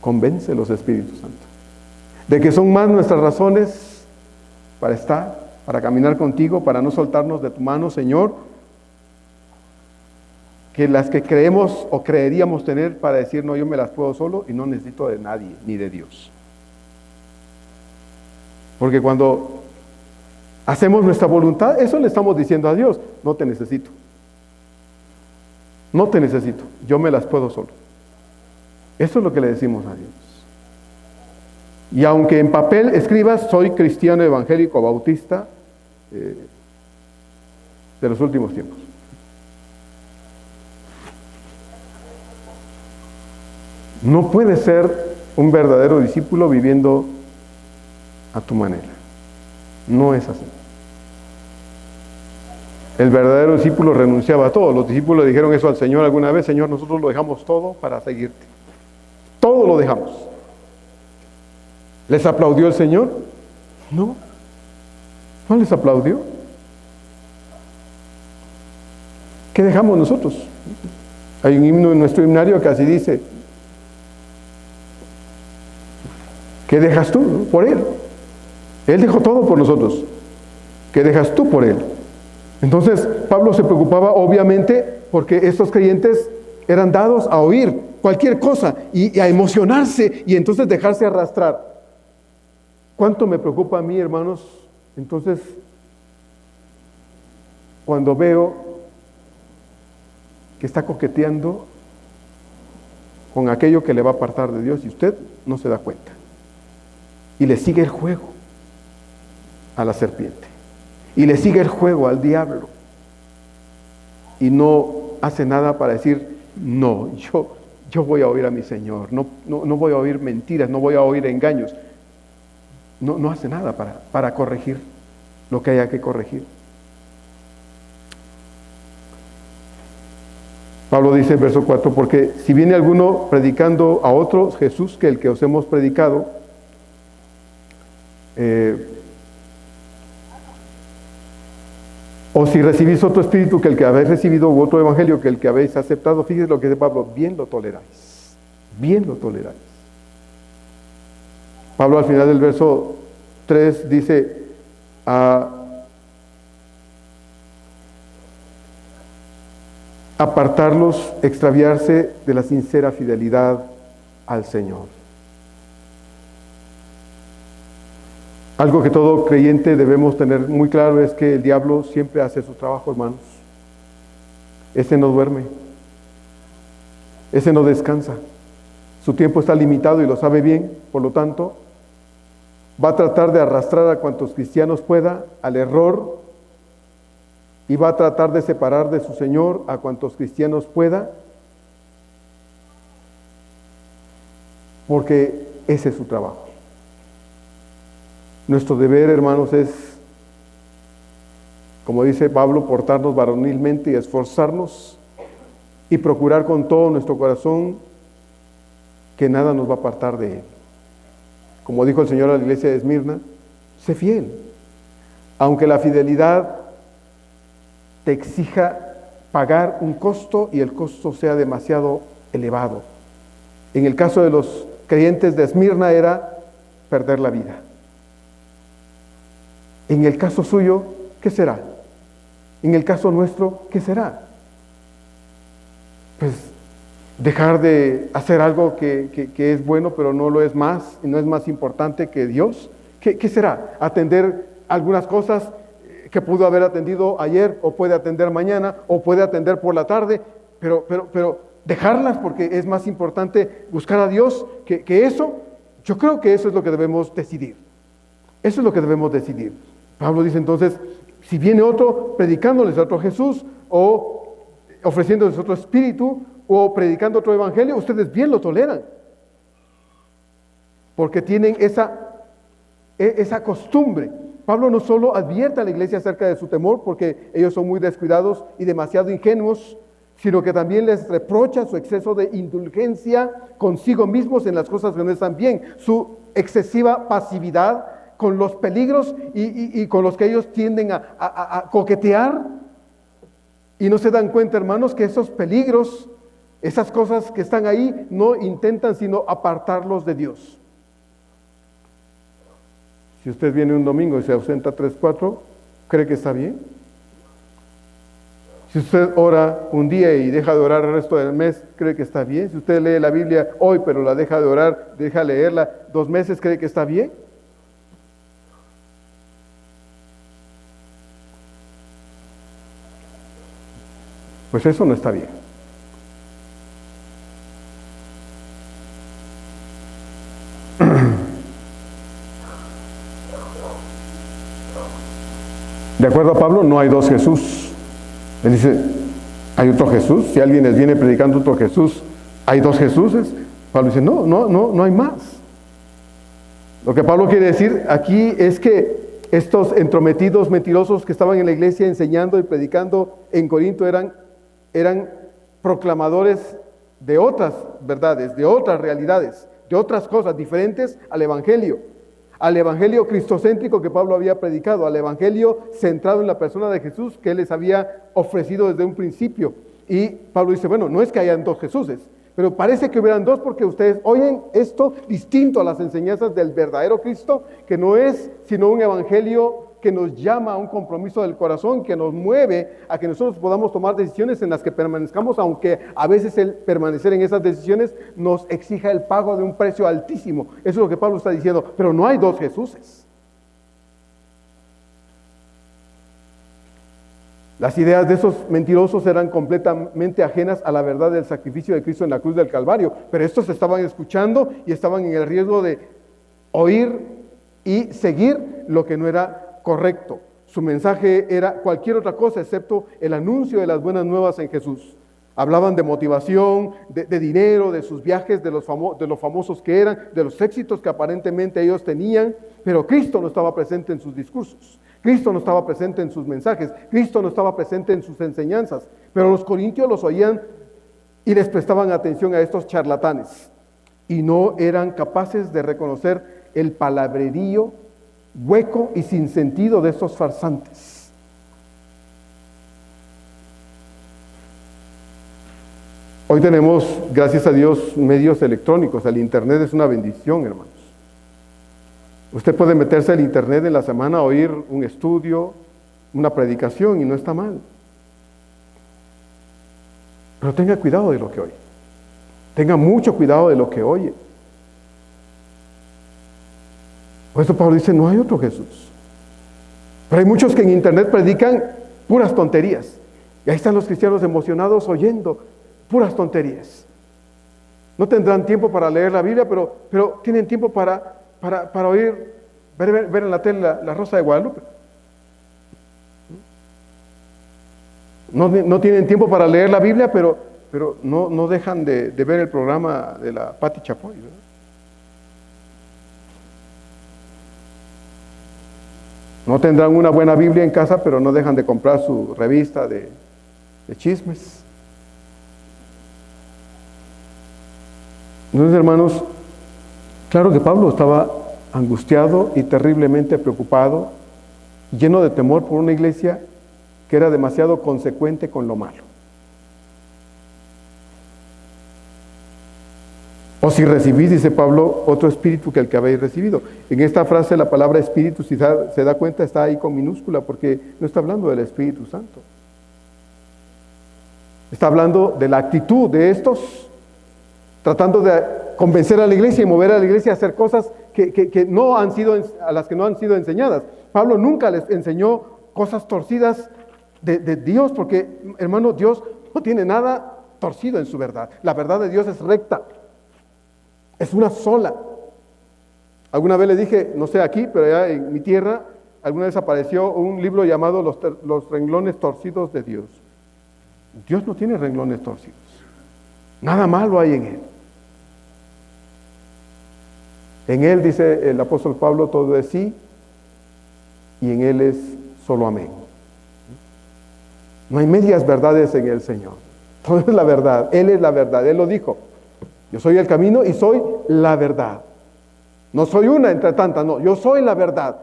convence los Espíritu Santo de que son más nuestras razones para estar, para caminar contigo, para no soltarnos de tu mano, Señor, que las que creemos o creeríamos tener para decir, no, yo me las puedo solo y no necesito de nadie, ni de Dios. Porque cuando hacemos nuestra voluntad, eso le estamos diciendo a Dios, no te necesito. No te necesito, yo me las puedo solo. Eso es lo que le decimos a Dios. Y aunque en papel escribas, soy cristiano evangélico bautista de los últimos tiempos. No puedes ser un verdadero discípulo viviendo a tu manera. No es así. El verdadero discípulo renunciaba a todo. Los discípulos le dijeron eso al Señor alguna vez, Señor, nosotros lo dejamos todo para seguirte. Todo lo dejamos. ¿Les aplaudió el Señor? No. No les aplaudió. ¿Qué dejamos nosotros? Hay un himno en nuestro himnario que así dice, ¿qué dejas tú por Él? Él dejó todo por nosotros. ¿Qué dejas tú por Él? Entonces, Pablo se preocupaba obviamente porque estos creyentes eran dados a oír cualquier cosa y a emocionarse y entonces dejarse arrastrar. ¿Cuánto me preocupa a mí, hermanos? Entonces, cuando veo que está coqueteando con aquello que le va a apartar de Dios y usted no se da cuenta. Y le sigue el juego a la serpiente. Y le sigue el juego al diablo. Y no hace nada para decir, no, yo voy a oír a mi Señor. No voy a oír mentiras, no voy a oír engaños. No hace nada para corregir lo que haya que corregir. Pablo dice en verso 4, porque si viene alguno predicando a otro Jesús que el que os hemos predicado, o si recibís otro espíritu que el que habéis recibido, u otro evangelio que el que habéis aceptado, fíjese lo que dice Pablo, bien lo toleráis. bien lo toleráis. Pablo al final del verso 3 dice, apartarlos, extraviarse de la sincera fidelidad al Señor. Algo que todo creyente debemos tener muy claro es que el diablo siempre hace su trabajo, hermanos. Ese no duerme, ese no descansa. Su tiempo está limitado y lo sabe bien, por lo tanto, va a tratar de arrastrar a cuantos cristianos pueda al error y va a tratar de separar de su Señor a cuantos cristianos pueda, porque ese es su trabajo. Nuestro deber, hermanos, es, como dice Pablo, portarnos varonilmente y esforzarnos y procurar con todo nuestro corazón que nada nos va a apartar de Él. Como dijo el Señor a la iglesia de Esmirna, sé fiel, aunque la fidelidad te exija pagar un costo y el costo sea demasiado elevado. En el caso de los creyentes de Esmirna era perder la vida. En el caso suyo, ¿qué será? En el caso nuestro, ¿qué será? Pues dejar de hacer algo que es bueno, pero no lo es más, y no es más importante que Dios. ¿Qué será? Atender algunas cosas que pudo haber atendido ayer, o puede atender mañana, o puede atender por la tarde, pero dejarlas porque es más importante buscar a Dios que eso. Yo creo que eso es lo que debemos decidir. Eso es lo que debemos decidir. Pablo dice entonces, si viene otro predicándoles a otro Jesús, o ofreciéndoles otro espíritu, o predicando otro evangelio, ustedes bien lo toleran. Porque tienen esa costumbre. Pablo no solo advierte a la iglesia acerca de su temor, porque ellos son muy descuidados y demasiado ingenuos, sino que también les reprocha su exceso de indulgencia consigo mismos en las cosas que no están bien, su excesiva pasividad con los peligros y con los que ellos tienden a coquetear, y no se dan cuenta, hermanos, que esos peligros, esas cosas que están ahí, no intentan sino apartarlos de Dios. Si usted viene un domingo y se ausenta 3, 4, ¿cree que está bien? Si usted ora un día y deja de orar el resto del mes, ¿cree que está bien? Si usted lee la Biblia hoy, pero la deja de orar, deja de leerla 2 meses, ¿cree que está bien? Pues eso no está bien. De acuerdo a Pablo, no hay 2 Jesús. Él dice, ¿hay otro Jesús? Si alguien les viene predicando otro Jesús, ¿hay 2 Jesúses? Pablo dice, no hay más. Lo que Pablo quiere decir aquí es que estos entrometidos mentirosos que estaban en la iglesia enseñando y predicando en Corinto eran proclamadores de otras verdades, de otras realidades, de otras cosas diferentes al evangelio cristocéntrico que Pablo había predicado, al evangelio centrado en la persona de Jesús que él les había ofrecido desde un principio. Y Pablo dice, bueno, no es que hayan 2 Jesuses, pero parece que hubieran 2 porque ustedes oyen esto distinto a las enseñanzas del verdadero Cristo, que no es sino un evangelio que nos llama a un compromiso del corazón, que nos mueve a que nosotros podamos tomar decisiones en las que permanezcamos, aunque a veces el permanecer en esas decisiones nos exija el pago de un precio altísimo. Eso es lo que Pablo está diciendo, pero no hay 2 Jesuses. Las ideas de esos mentirosos eran completamente ajenas a la verdad del sacrificio de Cristo en la cruz del Calvario, pero estos estaban escuchando y estaban en el riesgo de oír y seguir lo que no era correcto. Su mensaje era cualquier otra cosa excepto el anuncio de las buenas nuevas en Jesús. Hablaban de motivación, de dinero, de sus viajes, de los famosos que eran, de los éxitos que aparentemente ellos tenían, pero Cristo no estaba presente en sus discursos. Cristo no estaba presente en sus mensajes. Cristo no estaba presente en sus enseñanzas. Pero los corintios los oían y les prestaban atención a estos charlatanes y no eran capaces de reconocer el palabrerío hueco y sin sentido de estos farsantes. Hoy tenemos, gracias a Dios, medios electrónicos. El Internet es una bendición, hermanos. Usted puede meterse al Internet en la semana, oír un estudio, una predicación, y no está mal. Pero tenga cuidado de lo que oye. Tenga mucho cuidado de lo que oye. Por eso Pablo dice, no hay otro Jesús. Pero hay muchos que en Internet predican puras tonterías. Y ahí están los cristianos emocionados oyendo puras tonterías. No tendrán tiempo para leer la Biblia, pero tienen tiempo para oír, ver en la tele la Rosa de Guadalupe. No tienen tiempo para leer la Biblia, pero no dejan de ver el programa de la Pati Chapoy, ¿verdad? No tendrán una buena Biblia en casa, pero no dejan de comprar su revista de chismes. Entonces, hermanos, claro que Pablo estaba angustiado y terriblemente preocupado, lleno de temor por una iglesia que era demasiado consecuente con lo malo. O si recibís, dice Pablo, otro espíritu que el que habéis recibido. En esta frase la palabra espíritu, si se da cuenta, está ahí con minúscula, porque no está hablando del Espíritu Santo. Está hablando de la actitud de estos, tratando de convencer a la iglesia y mover a la iglesia a hacer cosas que no han sido, a las que no han sido enseñadas. Pablo nunca les enseñó cosas torcidas de Dios, porque, hermano, Dios no tiene nada torcido en su verdad. La verdad de Dios es recta. Es una sola. Alguna vez le dije, no sé aquí, pero allá en mi tierra, alguna vez apareció un libro llamado Los renglones torcidos de Dios. Dios no tiene renglones torcidos. Nada malo hay en Él. En Él, dice el apóstol Pablo, todo es sí, y en Él es solo amén. No hay medias verdades en el Señor. Todo es la verdad. Él es la verdad. Él lo dijo. Yo soy el camino y soy la verdad. No soy una entre tantas, no. Yo soy la verdad.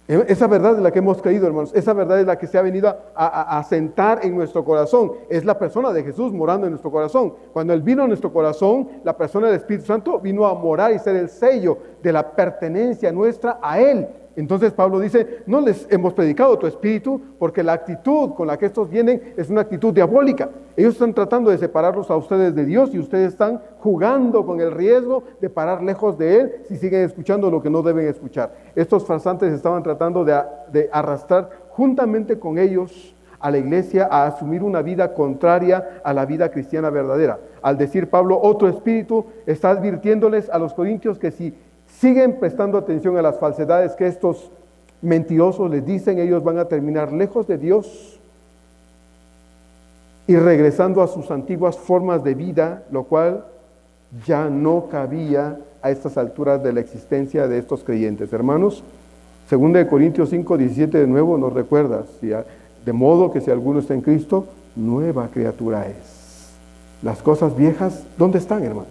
Esa verdad es la que hemos creído, hermanos. Esa verdad es la que se ha venido a sentar en nuestro corazón. Es la persona de Jesús morando en nuestro corazón. Cuando Él vino a nuestro corazón, la persona del Espíritu Santo vino a morar y ser el sello de la pertenencia nuestra a Él. Entonces Pablo dice, no les hemos predicado tu espíritu, porque la actitud con la que estos vienen es una actitud diabólica. Ellos están tratando de separarlos a ustedes de Dios y ustedes están jugando con el riesgo de parar lejos de Él si siguen escuchando lo que no deben escuchar. Estos farsantes estaban tratando de arrastrar juntamente con ellos a la iglesia a asumir una vida contraria a la vida cristiana verdadera. Al decir Pablo, otro espíritu, está advirtiéndoles a los corintios que si siguen prestando atención a las falsedades que estos mentirosos les dicen, ellos van a terminar lejos de Dios y regresando a sus antiguas formas de vida, lo cual ya no cabía a estas alturas de la existencia de estos creyentes. Hermanos, 2 Corintios 5, 17 de nuevo nos recuerda, de modo que si alguno está en Cristo, nueva criatura es. Las cosas viejas, ¿dónde están, hermanos?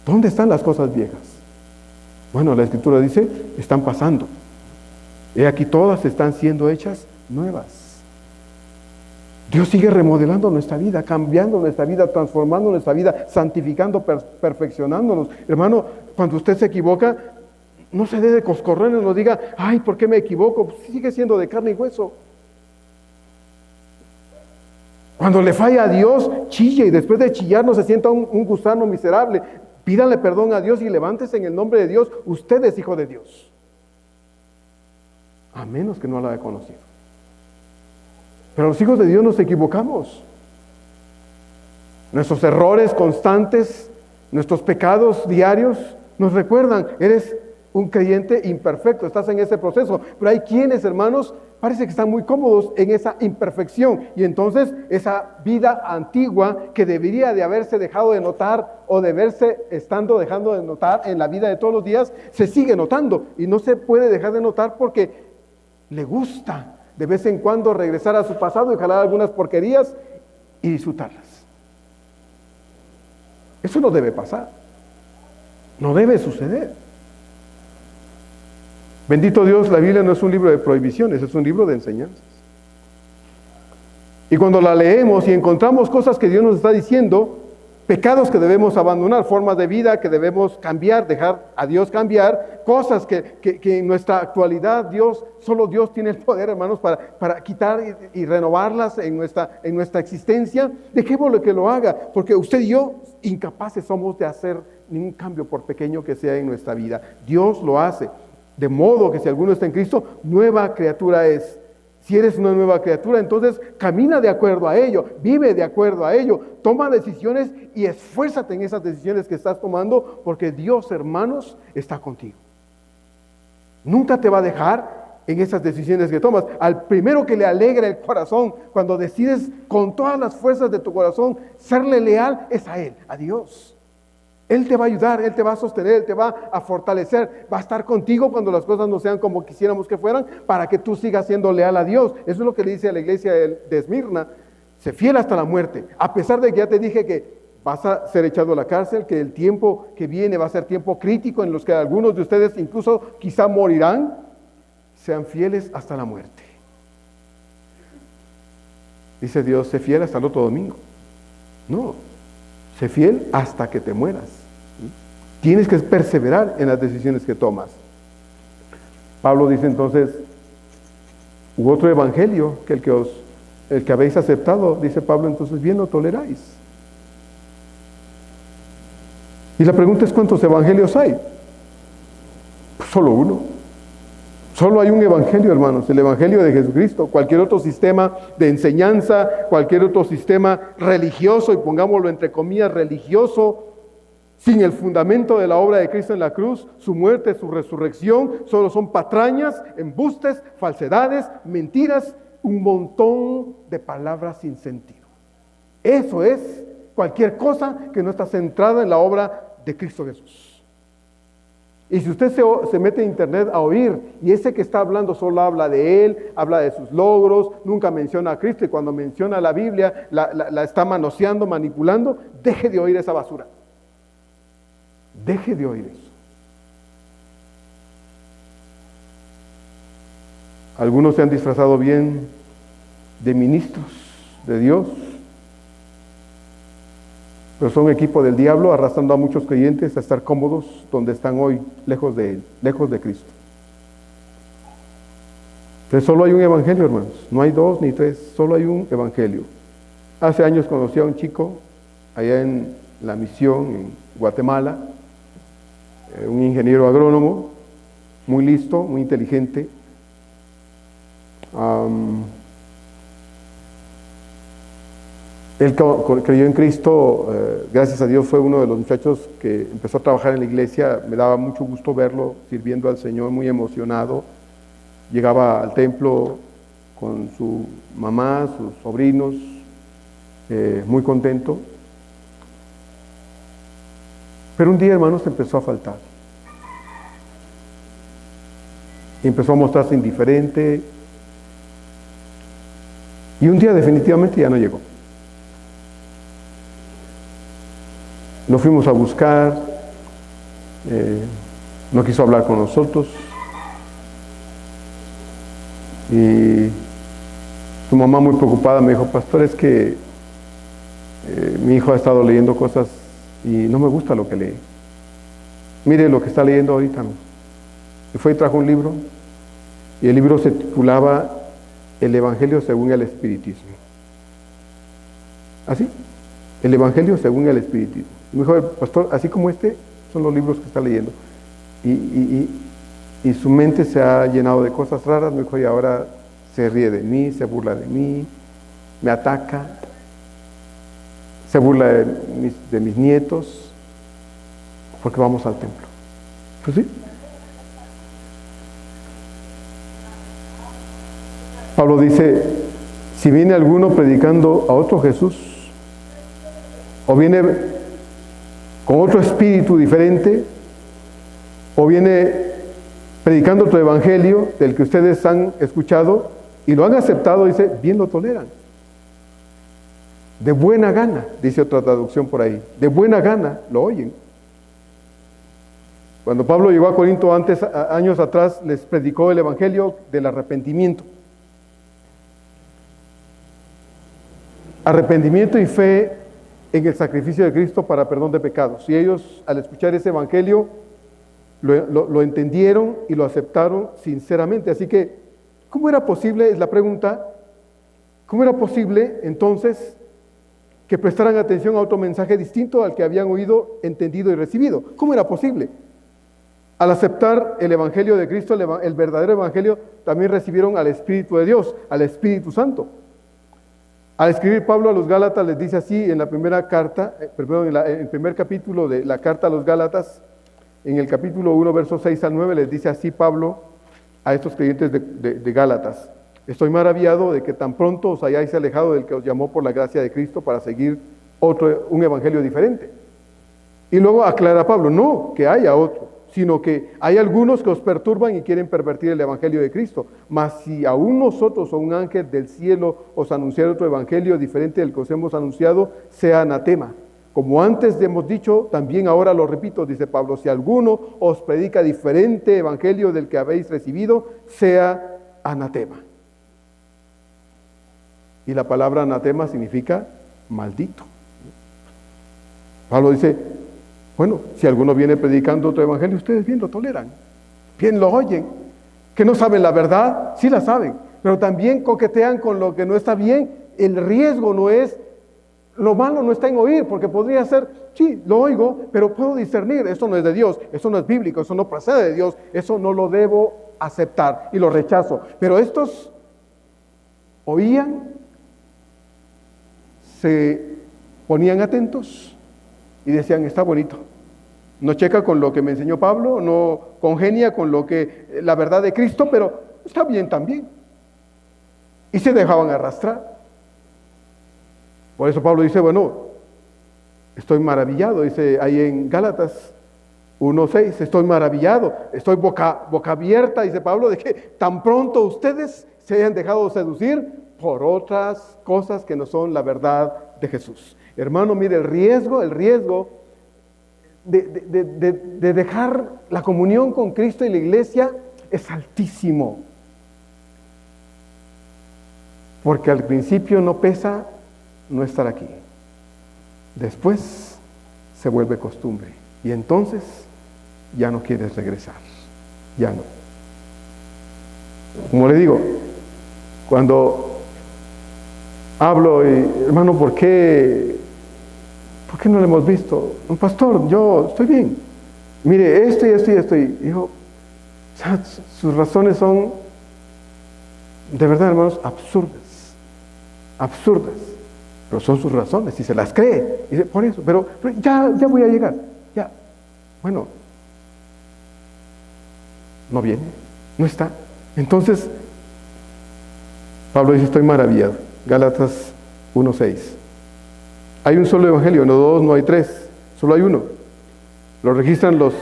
¿Dónde están las cosas viejas? Bueno, la Escritura dice, están pasando. He aquí todas están siendo hechas nuevas. Dios sigue remodelando nuestra vida, cambiando nuestra vida, transformando nuestra vida, santificando, perfeccionándonos. Hermano, cuando usted se equivoca, no se dé de coscorrones, no diga, ay, ¿por qué me equivoco? Sigue siendo de carne y hueso. Cuando le falla a Dios, chille y después de chillar no se sienta un gusano miserable. Pídale perdón a Dios y levántese en el nombre de Dios. Usted es hijo de Dios. A menos que no lo haya conocido. Pero los hijos de Dios nos equivocamos. Nuestros errores constantes, nuestros pecados diarios nos recuerdan, eres un creyente imperfecto, estás en ese proceso. Pero hay quienes, hermanos, parece que están muy cómodos en esa imperfección. Y entonces esa vida antigua que debería de haberse dejado de notar o de verse estando dejando de notar en la vida de todos los días, se sigue notando. Y no se puede dejar de notar porque le gusta de vez en cuando regresar a su pasado y jalar algunas porquerías y disfrutarlas. Eso no debe pasar. No debe suceder. Bendito Dios, la Biblia no es un libro de prohibiciones, es un libro de enseñanzas. Y cuando la leemos y encontramos cosas que Dios nos está diciendo, pecados que debemos abandonar, formas de vida que debemos cambiar, dejar a Dios cambiar, cosas que en nuestra actualidad solo Dios tiene el poder, hermanos, para quitar y renovarlas en nuestra existencia, dejémosle que lo haga, porque usted y yo incapaces somos de hacer ningún cambio por pequeño que sea en nuestra vida. Dios lo hace, de modo que si alguno está en Cristo, nueva criatura es. Si eres una nueva criatura, entonces camina de acuerdo a ello, vive de acuerdo a ello, toma decisiones y esfuérzate en esas decisiones que estás tomando, porque Dios, hermanos, está contigo. Nunca te va a dejar en esas decisiones que tomas. Al primero que le alegra el corazón, cuando decides con todas las fuerzas de tu corazón serle leal, es a Él, a Dios. Él te va a ayudar, Él te va a sostener, Él te va a fortalecer, va a estar contigo cuando las cosas no sean como quisiéramos que fueran, para que tú sigas siendo leal a Dios. Eso es lo que le dice a la iglesia de Esmirna: sé fiel hasta la muerte, a pesar de que ya te dije que vas a ser echado a la cárcel, que el tiempo que viene va a ser tiempo crítico en los que algunos de ustedes incluso quizá morirán. Sean fieles hasta la muerte. Dice Dios, sé fiel hasta el otro domingo. No, sé fiel hasta que te mueras. Tienes que perseverar en las decisiones que tomas. Pablo dice entonces, u otro evangelio que el que habéis aceptado, dice Pablo, entonces bien lo toleráis. Y la pregunta es, ¿cuántos evangelios hay? Pues solo uno. Solo hay un evangelio, hermanos, el evangelio de Jesucristo. Cualquier otro sistema de enseñanza, cualquier otro sistema religioso, y pongámoslo entre comillas, religioso, sin el fundamento de la obra de Cristo en la cruz, su muerte, su resurrección, solo son patrañas, embustes, falsedades, mentiras, un montón de palabras sin sentido. Eso es cualquier cosa que no está centrada en la obra de Cristo Jesús. Y si usted se mete en internet a oír, y ese que está hablando solo habla de él, habla de sus logros, nunca menciona a Cristo, y cuando menciona la Biblia, la está manoseando, manipulando, deje de oír esa basura. Deje de oír eso. Algunos se han disfrazado bien de ministros de Dios, pero son equipo del diablo, arrastrando a muchos creyentes a estar cómodos donde están hoy, lejos de Él, lejos de Cristo. Entonces solo hay un evangelio, hermanos, no hay dos ni tres, solo hay un evangelio. Hace años conocí a un chico allá en la misión en Guatemala, un ingeniero agrónomo, muy listo, muy inteligente. Él creyó en Cristo, gracias a Dios fue uno de los muchachos que empezó a trabajar en la iglesia. Me daba mucho gusto verlo sirviendo al Señor, muy emocionado. Llegaba al templo con su mamá, sus sobrinos, muy contento. Pero un día, hermanos, empezó a faltar. Y empezó a mostrarse indiferente. Y un día definitivamente ya no llegó. Lo fuimos a buscar, no quiso hablar con nosotros. Y su mamá, muy preocupada, me dijo: pastor, es que mi hijo ha estado leyendo cosas y no me gusta lo que lee. Mire lo que está leyendo ahorita, ¿no? Y fue y trajo un libro, y el libro se titulaba El Evangelio según el Espiritismo. ¿Así? El Evangelio según el Espiritismo. Y me dijo: pastor, así como este, son los libros que está leyendo. Y su mente se ha llenado de cosas raras. Me dijo: y ahora se ríe de mí, se burla de mí, me ataca, se burla de mis nietos, porque vamos al templo. Pues sí. Pablo dice: si viene alguno predicando a otro Jesús, o viene con otro espíritu diferente, o viene predicando otro evangelio del que ustedes han escuchado y lo han aceptado, dice, bien lo toleran. De buena gana, dice otra traducción por ahí, de buena gana lo oyen. Cuando Pablo llegó a Corinto años atrás, les predicó el evangelio del arrepentimiento. arrepentimiento y fe en el sacrificio de Cristo para perdón de pecados. Y ellos, al escuchar ese evangelio, lo entendieron y lo aceptaron sinceramente. Así que, ¿cómo era posible? Es la pregunta. ¿Cómo era posible entonces que prestaran atención a otro mensaje distinto al que habían oído, entendido y recibido? ¿Cómo era posible? Al aceptar el evangelio de Cristo, el verdadero evangelio, también recibieron al Espíritu de Dios, al Espíritu Santo. Al escribir Pablo a los Gálatas les dice así en la primera carta, en el primer capítulo de la carta a los Gálatas, en el capítulo 1, versos 6 al 9, les dice así Pablo a estos creyentes de Gálatas: estoy maravillado de que tan pronto os hayáis alejado del que os llamó por la gracia de Cristo para seguir un evangelio diferente. Y luego aclara Pablo, no que haya otro, sino que hay algunos que os perturban y quieren pervertir el evangelio de Cristo. Mas si aún nosotros o un ángel del cielo os anunciara otro evangelio diferente del que os hemos anunciado, sea anatema. Como antes hemos dicho, también ahora lo repito, dice Pablo, si alguno os predica diferente evangelio del que habéis recibido, sea anatema. Y la palabra anatema significa maldito. Pablo dice, bueno, si alguno viene predicando otro evangelio, ustedes bien lo toleran, bien lo oyen. Que no saben la verdad, sí la saben, pero también coquetean con lo que no está bien. El riesgo no es, lo malo no está en oír, porque podría ser, sí, lo oigo, pero puedo discernir, eso no es de Dios, eso no es bíblico, eso no procede de Dios, eso no lo debo aceptar y lo rechazo. Pero estos oían, se ponían atentos y decían, está bonito. No checa con lo que me enseñó Pablo, no congenia con lo que la verdad de Cristo, pero está bien también. Y se dejaban arrastrar. Por eso Pablo dice, bueno, estoy maravillado, dice ahí en Gálatas 1:6, estoy maravillado, estoy boca abierta, dice Pablo, de que tan pronto ustedes se hayan dejado seducir por otras cosas que no son la verdad de Jesús. Hermano, mire, el riesgo de dejar la comunión con Cristo y la iglesia es altísimo. Porque al principio no pesa no estar aquí. Después se vuelve costumbre. Y entonces ya no quieres regresar. Ya no. Como le digo, cuando hablo, hermano, ¿por qué no lo hemos visto? Un pastor, yo estoy bien. Mire, esto y esto y esto. Y digo, sus razones son, de verdad, hermanos, absurdas. Absurdas. Pero son sus razones y se las cree. Y dice, por eso, pero ya voy a llegar. Ya. Bueno, no viene, no está. Entonces, Pablo dice, estoy maravillado. Gálatas 1:6. Hay un solo evangelio, no dos, no hay tres, solo hay uno. Lo registran los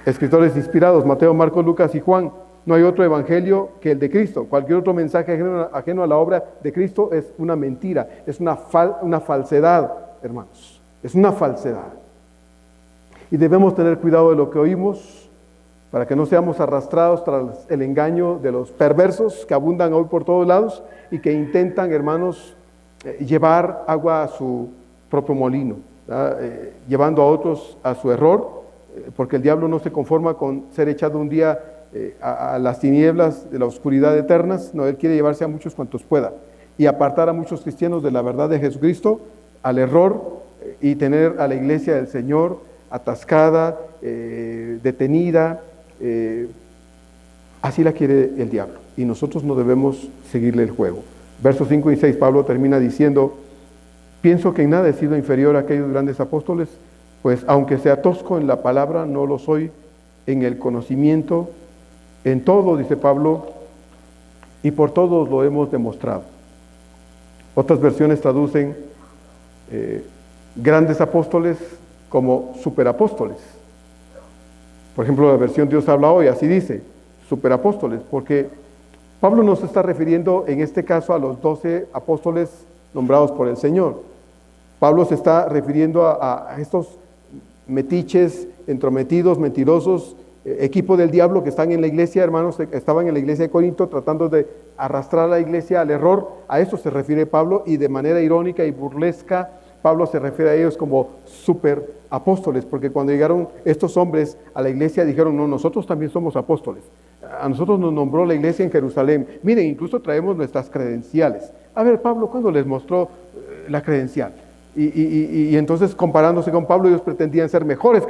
escritores inspirados, Mateo, Marcos, Lucas y Juan. No hay otro evangelio que el de Cristo. Cualquier otro mensaje ajeno a la obra de Cristo es una mentira, es una falsedad, hermanos. Es una falsedad. Y debemos tener cuidado de lo que oímos para que no seamos arrastrados tras el engaño de los perversos que abundan hoy por todos lados y que intentan, hermanos, llevar agua a su propio molino, llevando a otros a su error, porque el diablo no se conforma con ser echado un día a las tinieblas de la oscuridad eternas. No, él quiere llevarse a muchos cuantos pueda y apartar a muchos cristianos de la verdad de Jesucristo al error y tener a la iglesia del Señor atascada, detenida. Así la quiere el diablo y nosotros no debemos seguirle el juego. Versos 5 y 6, Pablo termina diciendo, pienso que en nada he sido inferior a aquellos grandes apóstoles, pues aunque sea tosco en la palabra, no lo soy en el conocimiento. En todo, dice Pablo, y por todos lo hemos demostrado. Otras versiones traducen grandes apóstoles como superapóstoles. Por ejemplo, la versión Dios habla hoy, así dice, superapóstoles, porque Pablo no se está refiriendo en este caso a los 12 apóstoles nombrados por el Señor. Pablo se está refiriendo a estos metiches, entrometidos, mentirosos, equipo del diablo que están en la iglesia, hermanos, estaban en la iglesia de Corinto tratando de arrastrar a la iglesia al error. A eso se refiere Pablo, y de manera irónica y burlesca, Pablo se refiere a ellos como super apóstoles, porque cuando llegaron estos hombres a la iglesia dijeron, no, nosotros también somos apóstoles. A nosotros nos nombró la iglesia en Jerusalén. Miren, incluso traemos nuestras credenciales. A ver, Pablo, ¿cuándo les mostró la credencial? Y entonces, comparándose con Pablo, ellos pretendían ser mejores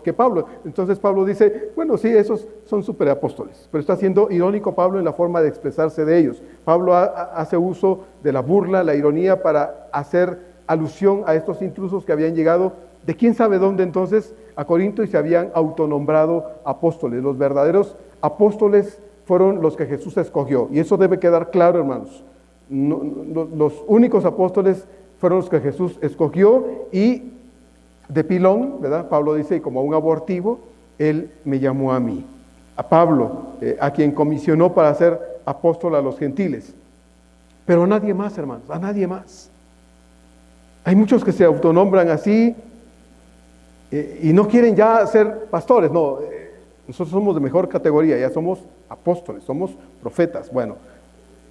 que Pablo. Entonces Pablo dice, bueno, sí, esos son superapóstoles, pero está siendo irónico Pablo en la forma de expresarse de ellos. Pablo hace uso de la burla, la ironía, para hacer alusión a estos intrusos que habían llegado de quién sabe dónde entonces a Corinto y se habían autonombrado apóstoles. Los verdaderos apóstoles fueron los que Jesús escogió, y eso debe quedar claro, hermanos. Los únicos apóstoles fueron los que Jesús escogió, y de pilón, ¿verdad? Pablo dice, como un abortivo, Él me llamó a mí, a Pablo, a quien comisionó para ser apóstol a los gentiles. Pero a nadie más, hermanos, a nadie más. Hay muchos que se autonombran así y no quieren ya ser pastores. No, nosotros somos de mejor categoría, ya somos apóstoles, somos profetas. Bueno,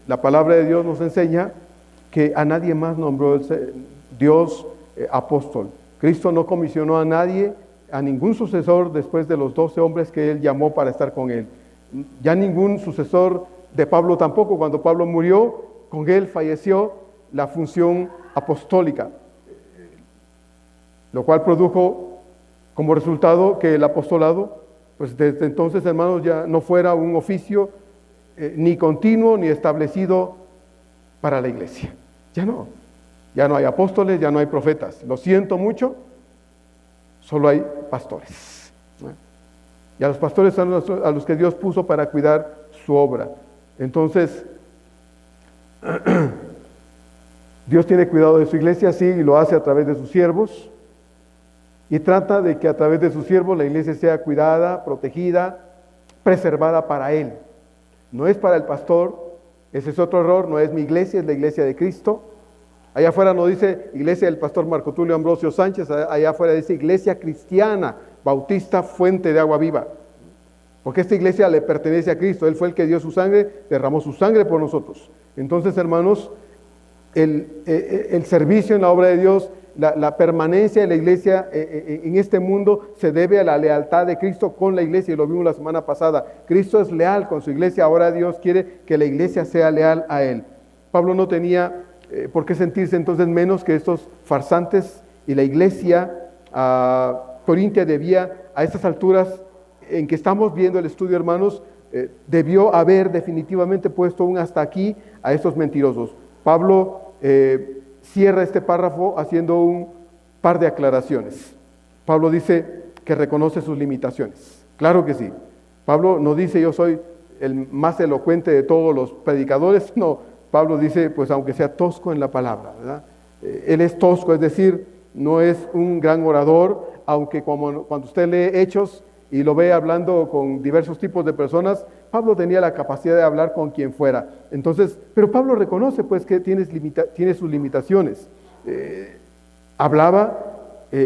la palabra de Dios nos enseña que a nadie más nombró Dios apóstol. Cristo no comisionó a nadie, a ningún sucesor después de los 12 hombres que Él llamó para estar con Él. Ya ningún sucesor de Pablo tampoco. Cuando Pablo murió, con Él falleció la función apostólica, lo cual produjo como resultado que el apostolado, pues desde entonces, hermanos, ya no fuera un oficio ni continuo ni establecido para la iglesia. Ya no hay apóstoles, ya no hay profetas. Lo siento mucho, solo hay pastores. Y a los pastores son a los que Dios puso para cuidar su obra. Entonces, Dios tiene cuidado de su iglesia, sí, y lo hace a través de sus siervos, y trata de que a través de sus siervos la iglesia sea cuidada, protegida, preservada para Él. No es para el pastor, ese es otro error, no es mi iglesia, es la iglesia de Cristo. Allá afuera no dice iglesia del pastor Marco Tulio Ambrosio Sánchez, allá afuera dice iglesia cristiana, bautista, fuente de agua viva. Porque esta iglesia le pertenece a Cristo, Él fue el que dio su sangre, derramó su sangre por nosotros. Entonces, hermanos, el servicio en la obra de Dios, la permanencia de la iglesia en este mundo se debe a la lealtad de Cristo con la iglesia, y lo vimos la semana pasada. Cristo es leal con su iglesia, ahora Dios quiere que la iglesia sea leal a Él. Pablo no tenía por qué sentirse entonces menos que estos farsantes, y la iglesia corintia debía, a estas alturas en que estamos viendo el estudio, hermanos, debió haber definitivamente puesto un hasta aquí a estos mentirosos. Pablo cierra este párrafo haciendo un par de aclaraciones. Pablo dice que reconoce sus limitaciones. Claro que sí. Pablo no dice yo soy el más elocuente de todos los predicadores. No, Pablo dice, pues aunque sea tosco en la palabra, ¿verdad? Él es tosco, es decir, no es un gran orador, aunque cuando usted lee Hechos y lo ve hablando con diversos tipos de personas, Pablo tenía la capacidad de hablar con quien fuera. Entonces, pero Pablo reconoce pues que tiene sus limitaciones. Hablaba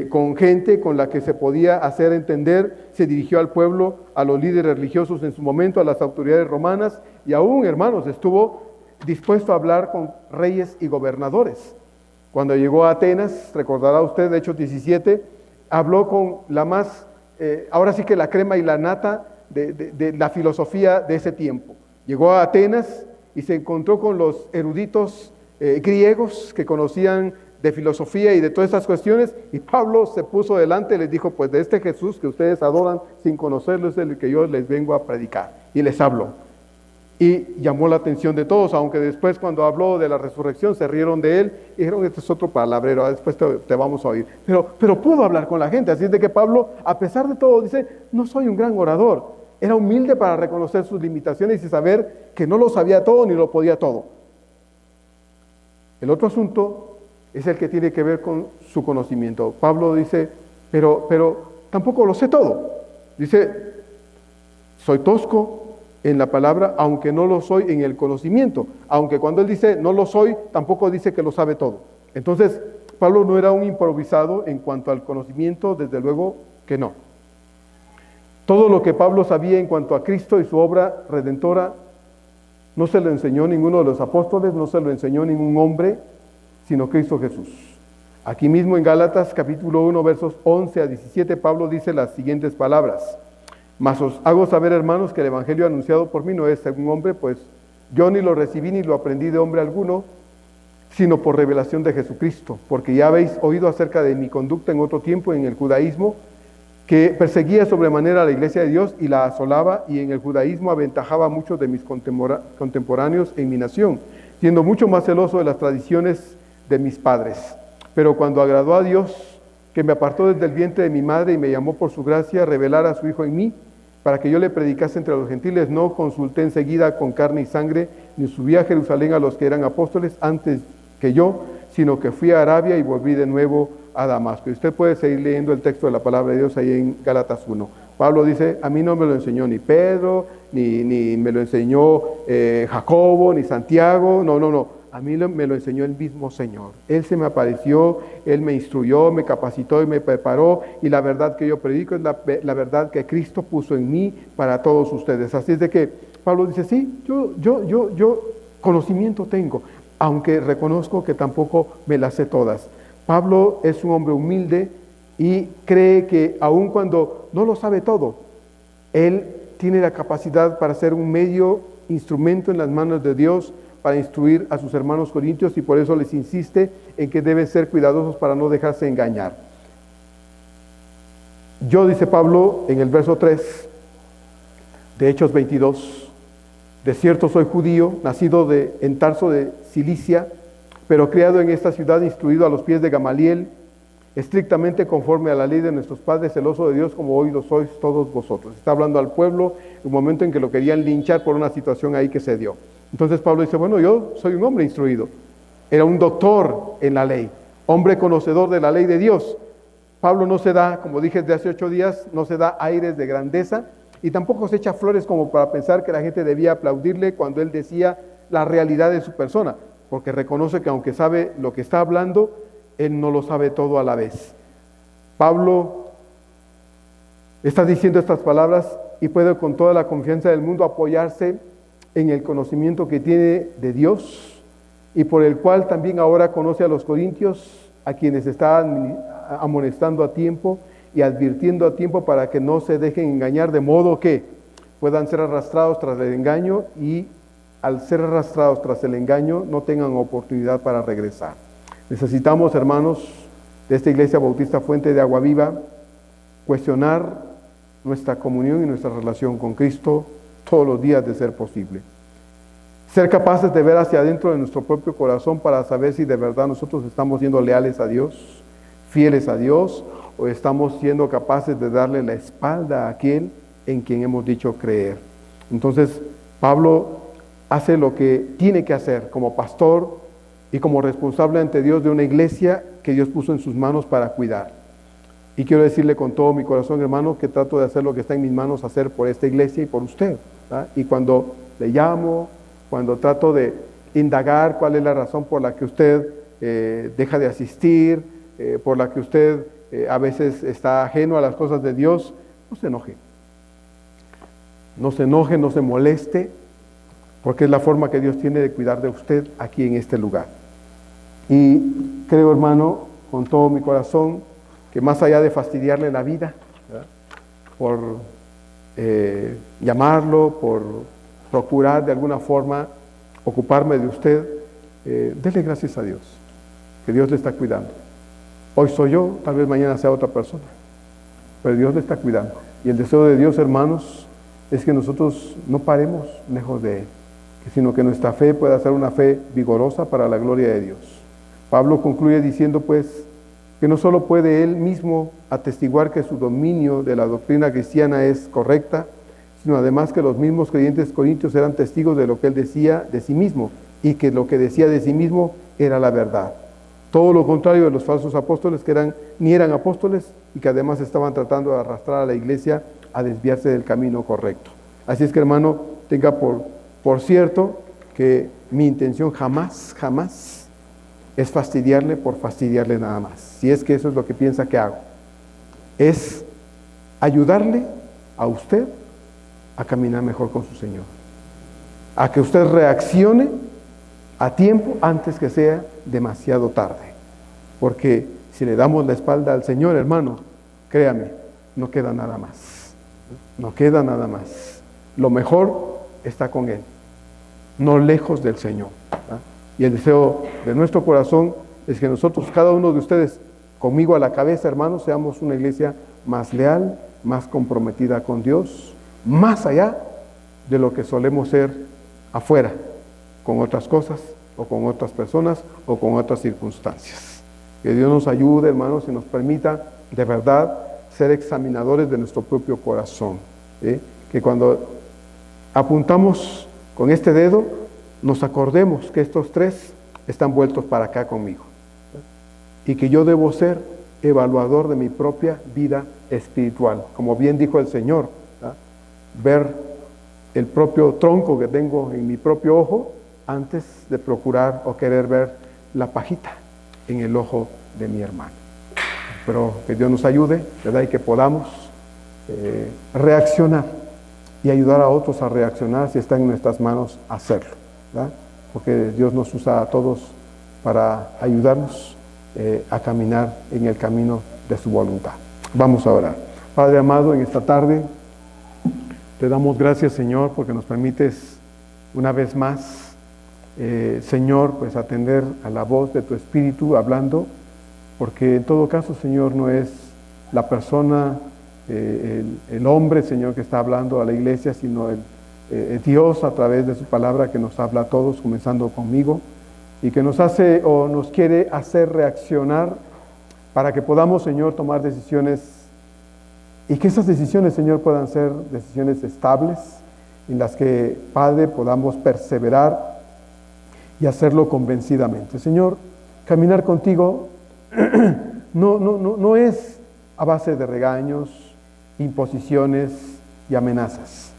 con gente con la que se podía hacer entender, se dirigió al pueblo, a los líderes religiosos en su momento, a las autoridades romanas, y aún, hermanos, estuvo dispuesto a hablar con reyes y gobernadores. Cuando llegó a Atenas, recordará usted, de Hechos 17, habló con la más, ahora sí que la crema y la nata de la filosofía de ese tiempo. Llegó a Atenas y se encontró con los eruditos griegos que conocían de filosofía y de todas estas cuestiones, y Pablo se puso delante y les dijo, pues de este Jesús que ustedes adoran sin conocerlo es el que yo les vengo a predicar, y les habló. Y llamó la atención de todos, aunque después cuando habló de la resurrección se rieron de él y dijeron, este es otro palabrero, después te vamos a oír. Pero pudo hablar con la gente, así es de que Pablo, a pesar de todo, dice, no soy un gran orador. Era humilde para reconocer sus limitaciones y saber que no lo sabía todo ni lo podía todo. El otro asunto es el que tiene que ver con su conocimiento. Pablo dice, pero tampoco lo sé todo. Dice, soy tosco en la palabra, aunque no lo soy en el conocimiento. Aunque cuando él dice no lo soy, tampoco dice que lo sabe todo. Entonces, Pablo no era un improvisado en cuanto al conocimiento, desde luego que no. Todo lo que Pablo sabía en cuanto a Cristo y su obra redentora no se lo enseñó ninguno de los apóstoles, no se lo enseñó ningún hombre, sino Cristo Jesús. Aquí mismo en Gálatas capítulo 1 versos 11 a 17 Pablo dice las siguientes palabras: mas os hago saber, hermanos, que el evangelio anunciado por mí no es según hombre, pues yo ni lo recibí ni lo aprendí de hombre alguno, sino por revelación de Jesucristo, porque ya habéis oído acerca de mi conducta en otro tiempo en el judaísmo, que perseguía sobremanera a la iglesia de Dios y la asolaba, y en el judaísmo aventajaba a muchos de mis contemporáneos en mi nación, siendo mucho más celoso de las tradiciones de mis padres. Pero cuando agradó a Dios, que me apartó desde el vientre de mi madre y me llamó por su gracia, revelar a su Hijo en mí, para que yo le predicase entre los gentiles, no consulté enseguida con carne y sangre, ni subí a Jerusalén a los que eran apóstoles antes que yo, sino que fui a Arabia y volví de nuevo a Damasco. Y usted puede seguir leyendo el texto de la palabra de Dios ahí en Gálatas 1. Pablo dice, a mí no me lo enseñó ni Pedro, ni me lo enseñó Jacobo, ni Santiago, no. A mí me lo enseñó el mismo Señor. Él se me apareció, Él me instruyó, me capacitó y me preparó, y la verdad que yo predico es la verdad que Cristo puso en mí para todos ustedes. Así es de que Pablo dice, sí, yo conocimiento tengo, aunque reconozco que tampoco me las sé todas. Pablo es un hombre humilde y cree que aun cuando no lo sabe todo, él tiene la capacidad para ser un medio, instrumento en las manos de Dios para instruir a sus hermanos corintios, y por eso les insiste en que deben ser cuidadosos para no dejarse engañar. Yo, dice Pablo en el verso 3 de Hechos 22, de cierto soy judío, nacido en Tarso de Cilicia, pero criado en esta ciudad, instruido a los pies de Gamaliel, estrictamente conforme a la ley de nuestros padres, celoso de Dios como hoy lo sois todos vosotros. Está hablando al pueblo en un momento en que lo querían linchar por una situación ahí que se dio. Entonces Pablo dice, bueno, yo soy un hombre instruido, era un doctor en la ley, hombre conocedor de la ley de Dios. Pablo no se da, como dije desde hace 8 días, no se da aires de grandeza, y tampoco se echa flores como para pensar que la gente debía aplaudirle cuando él decía la realidad de su persona, porque reconoce que aunque sabe lo que está hablando, él no lo sabe todo a la vez. Pablo está diciendo estas palabras y puede con toda la confianza del mundo apoyarse en el conocimiento que tiene de Dios, y por el cual también ahora conoce a los corintios, a quienes está amonestando a tiempo y advirtiendo a tiempo para que no se dejen engañar, de modo que puedan ser arrastrados tras el engaño, y al ser arrastrados tras el engaño no tengan oportunidad para regresar. Necesitamos, hermanos, de esta Iglesia Bautista Fuente de Agua Viva, cuestionar nuestra comunión y nuestra relación con Cristo todos los días de ser posible. Ser capaces de ver hacia adentro de nuestro propio corazón para saber si de verdad nosotros estamos siendo leales a Dios, fieles a Dios, o estamos siendo capaces de darle la espalda a aquel en quien hemos dicho creer. Entonces, Pablo hace lo que tiene que hacer como pastor y como responsable ante Dios de una iglesia que Dios puso en sus manos para cuidar. Y quiero decirle con todo mi corazón, hermano, que trato de hacer lo que está en mis manos hacer por esta iglesia y por usted, ¿verdad? Y cuando le llamo, cuando trato de indagar cuál es la razón por la que usted deja de asistir, por la que usted a veces está ajeno a las cosas de Dios, no se enoje. No se enoje, no se moleste, porque es la forma que Dios tiene de cuidar de usted aquí en este lugar. Y creo, hermano, con todo mi corazón, que más allá de fastidiarle la vida, ¿verdad?, por llamarlo, por procurar de alguna forma ocuparme de usted, dele gracias a Dios, que Dios le está cuidando. Hoy soy yo, tal vez mañana sea otra persona, pero Dios le está cuidando. Y el deseo de Dios, hermanos, es que nosotros no paremos lejos de Él, sino que nuestra fe pueda ser una fe vigorosa para la gloria de Dios. Pablo concluye diciendo, pues, que no solo puede él mismo atestiguar que su dominio de la doctrina cristiana es correcta, sino además que los mismos creyentes corintios eran testigos de lo que él decía de sí mismo, y que lo que decía de sí mismo era la verdad. Todo lo contrario de los falsos apóstoles, que ni eran apóstoles, y que además estaban tratando de arrastrar a la iglesia a desviarse del camino correcto. Así es que, hermano, tenga por cierto que mi intención jamás es fastidiarle por fastidiarle nada más. Si es que eso es lo que piensa que hago. Es ayudarle a usted a caminar mejor con su Señor. A que usted reaccione a tiempo antes que sea demasiado tarde. Porque si le damos la espalda al Señor, hermano, créame, no queda nada más. No queda nada más. Lo mejor está con Él, no lejos del Señor. Y el deseo de nuestro corazón es que nosotros, cada uno de ustedes, conmigo a la cabeza, hermanos, seamos una iglesia más leal, más comprometida con Dios, más allá de lo que solemos ser afuera, con otras cosas, o con otras personas, o con otras circunstancias. Que Dios nos ayude, hermanos, y nos permita de verdad ser examinadores de nuestro propio corazón. Que cuando apuntamos con este dedo, nos acordemos que estos tres están vueltos para acá conmigo. Y que yo debo ser evaluador de mi propia vida espiritual. Como bien dijo el Señor, ver el propio tronco que tengo en mi propio ojo antes de procurar o querer ver la pajita en el ojo de mi hermano. Pero que Dios nos ayude, ¿verdad? Y que podamos reaccionar y ayudar a otros a reaccionar si está en nuestras manos hacerlo, ¿verdad? Porque Dios nos usa a todos para ayudarnos a caminar en el camino de su voluntad. Vamos a orar. Padre amado, en esta tarde te damos gracias, Señor, porque nos permites una vez más, Señor, pues atender a la voz de tu Espíritu hablando, porque en todo caso, Señor, no es la persona, el hombre, Señor, que está hablando a la iglesia, sino el Dios a través de su palabra que nos habla a todos, comenzando conmigo, y que nos hace o nos quiere hacer reaccionar para que podamos, Señor, tomar decisiones y que esas decisiones, Señor, puedan ser decisiones estables en las que, Padre, podamos perseverar y hacerlo convencidamente. Señor, caminar contigo no es a base de regaños, imposiciones y amenazas.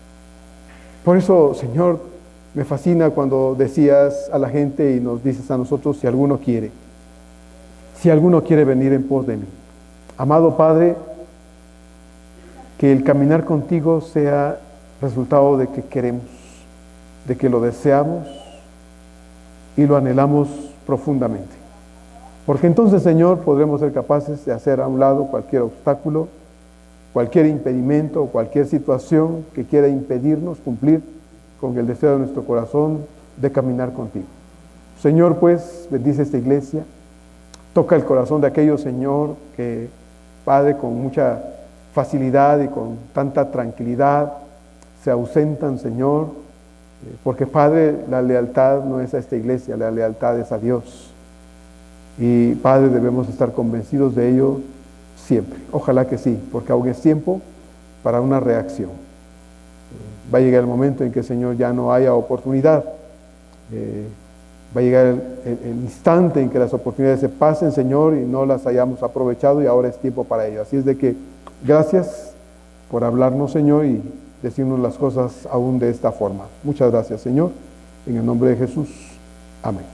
Por eso, Señor, me fascina cuando decías a la gente y nos dices a nosotros, si alguno quiere venir en pos de mí. Amado Padre, que el caminar contigo sea resultado de que queremos, de que lo deseamos y lo anhelamos profundamente. Porque entonces, Señor, podremos ser capaces de hacer a un lado cualquier obstáculo, cualquier impedimento, cualquier situación que quiera impedirnos cumplir con el deseo de nuestro corazón de caminar contigo. Señor, pues, bendice esta iglesia, toca el corazón de aquellos, Señor, que, Padre, con mucha facilidad y con tanta tranquilidad se ausentan, Señor, porque, Padre, la lealtad no es a esta iglesia, la lealtad es a Dios. Y, Padre, debemos estar convencidos de ello siempre. Ojalá que sí, porque aún es tiempo para una reacción. Va a llegar el momento en que, Señor, ya no haya oportunidad. Va a llegar el instante en que las oportunidades se pasen, Señor, y no las hayamos aprovechado y ahora es tiempo para ello. Así es de que gracias por hablarnos, Señor, y decirnos las cosas aún de esta forma. Muchas gracias, Señor. En el nombre de Jesús. Amén.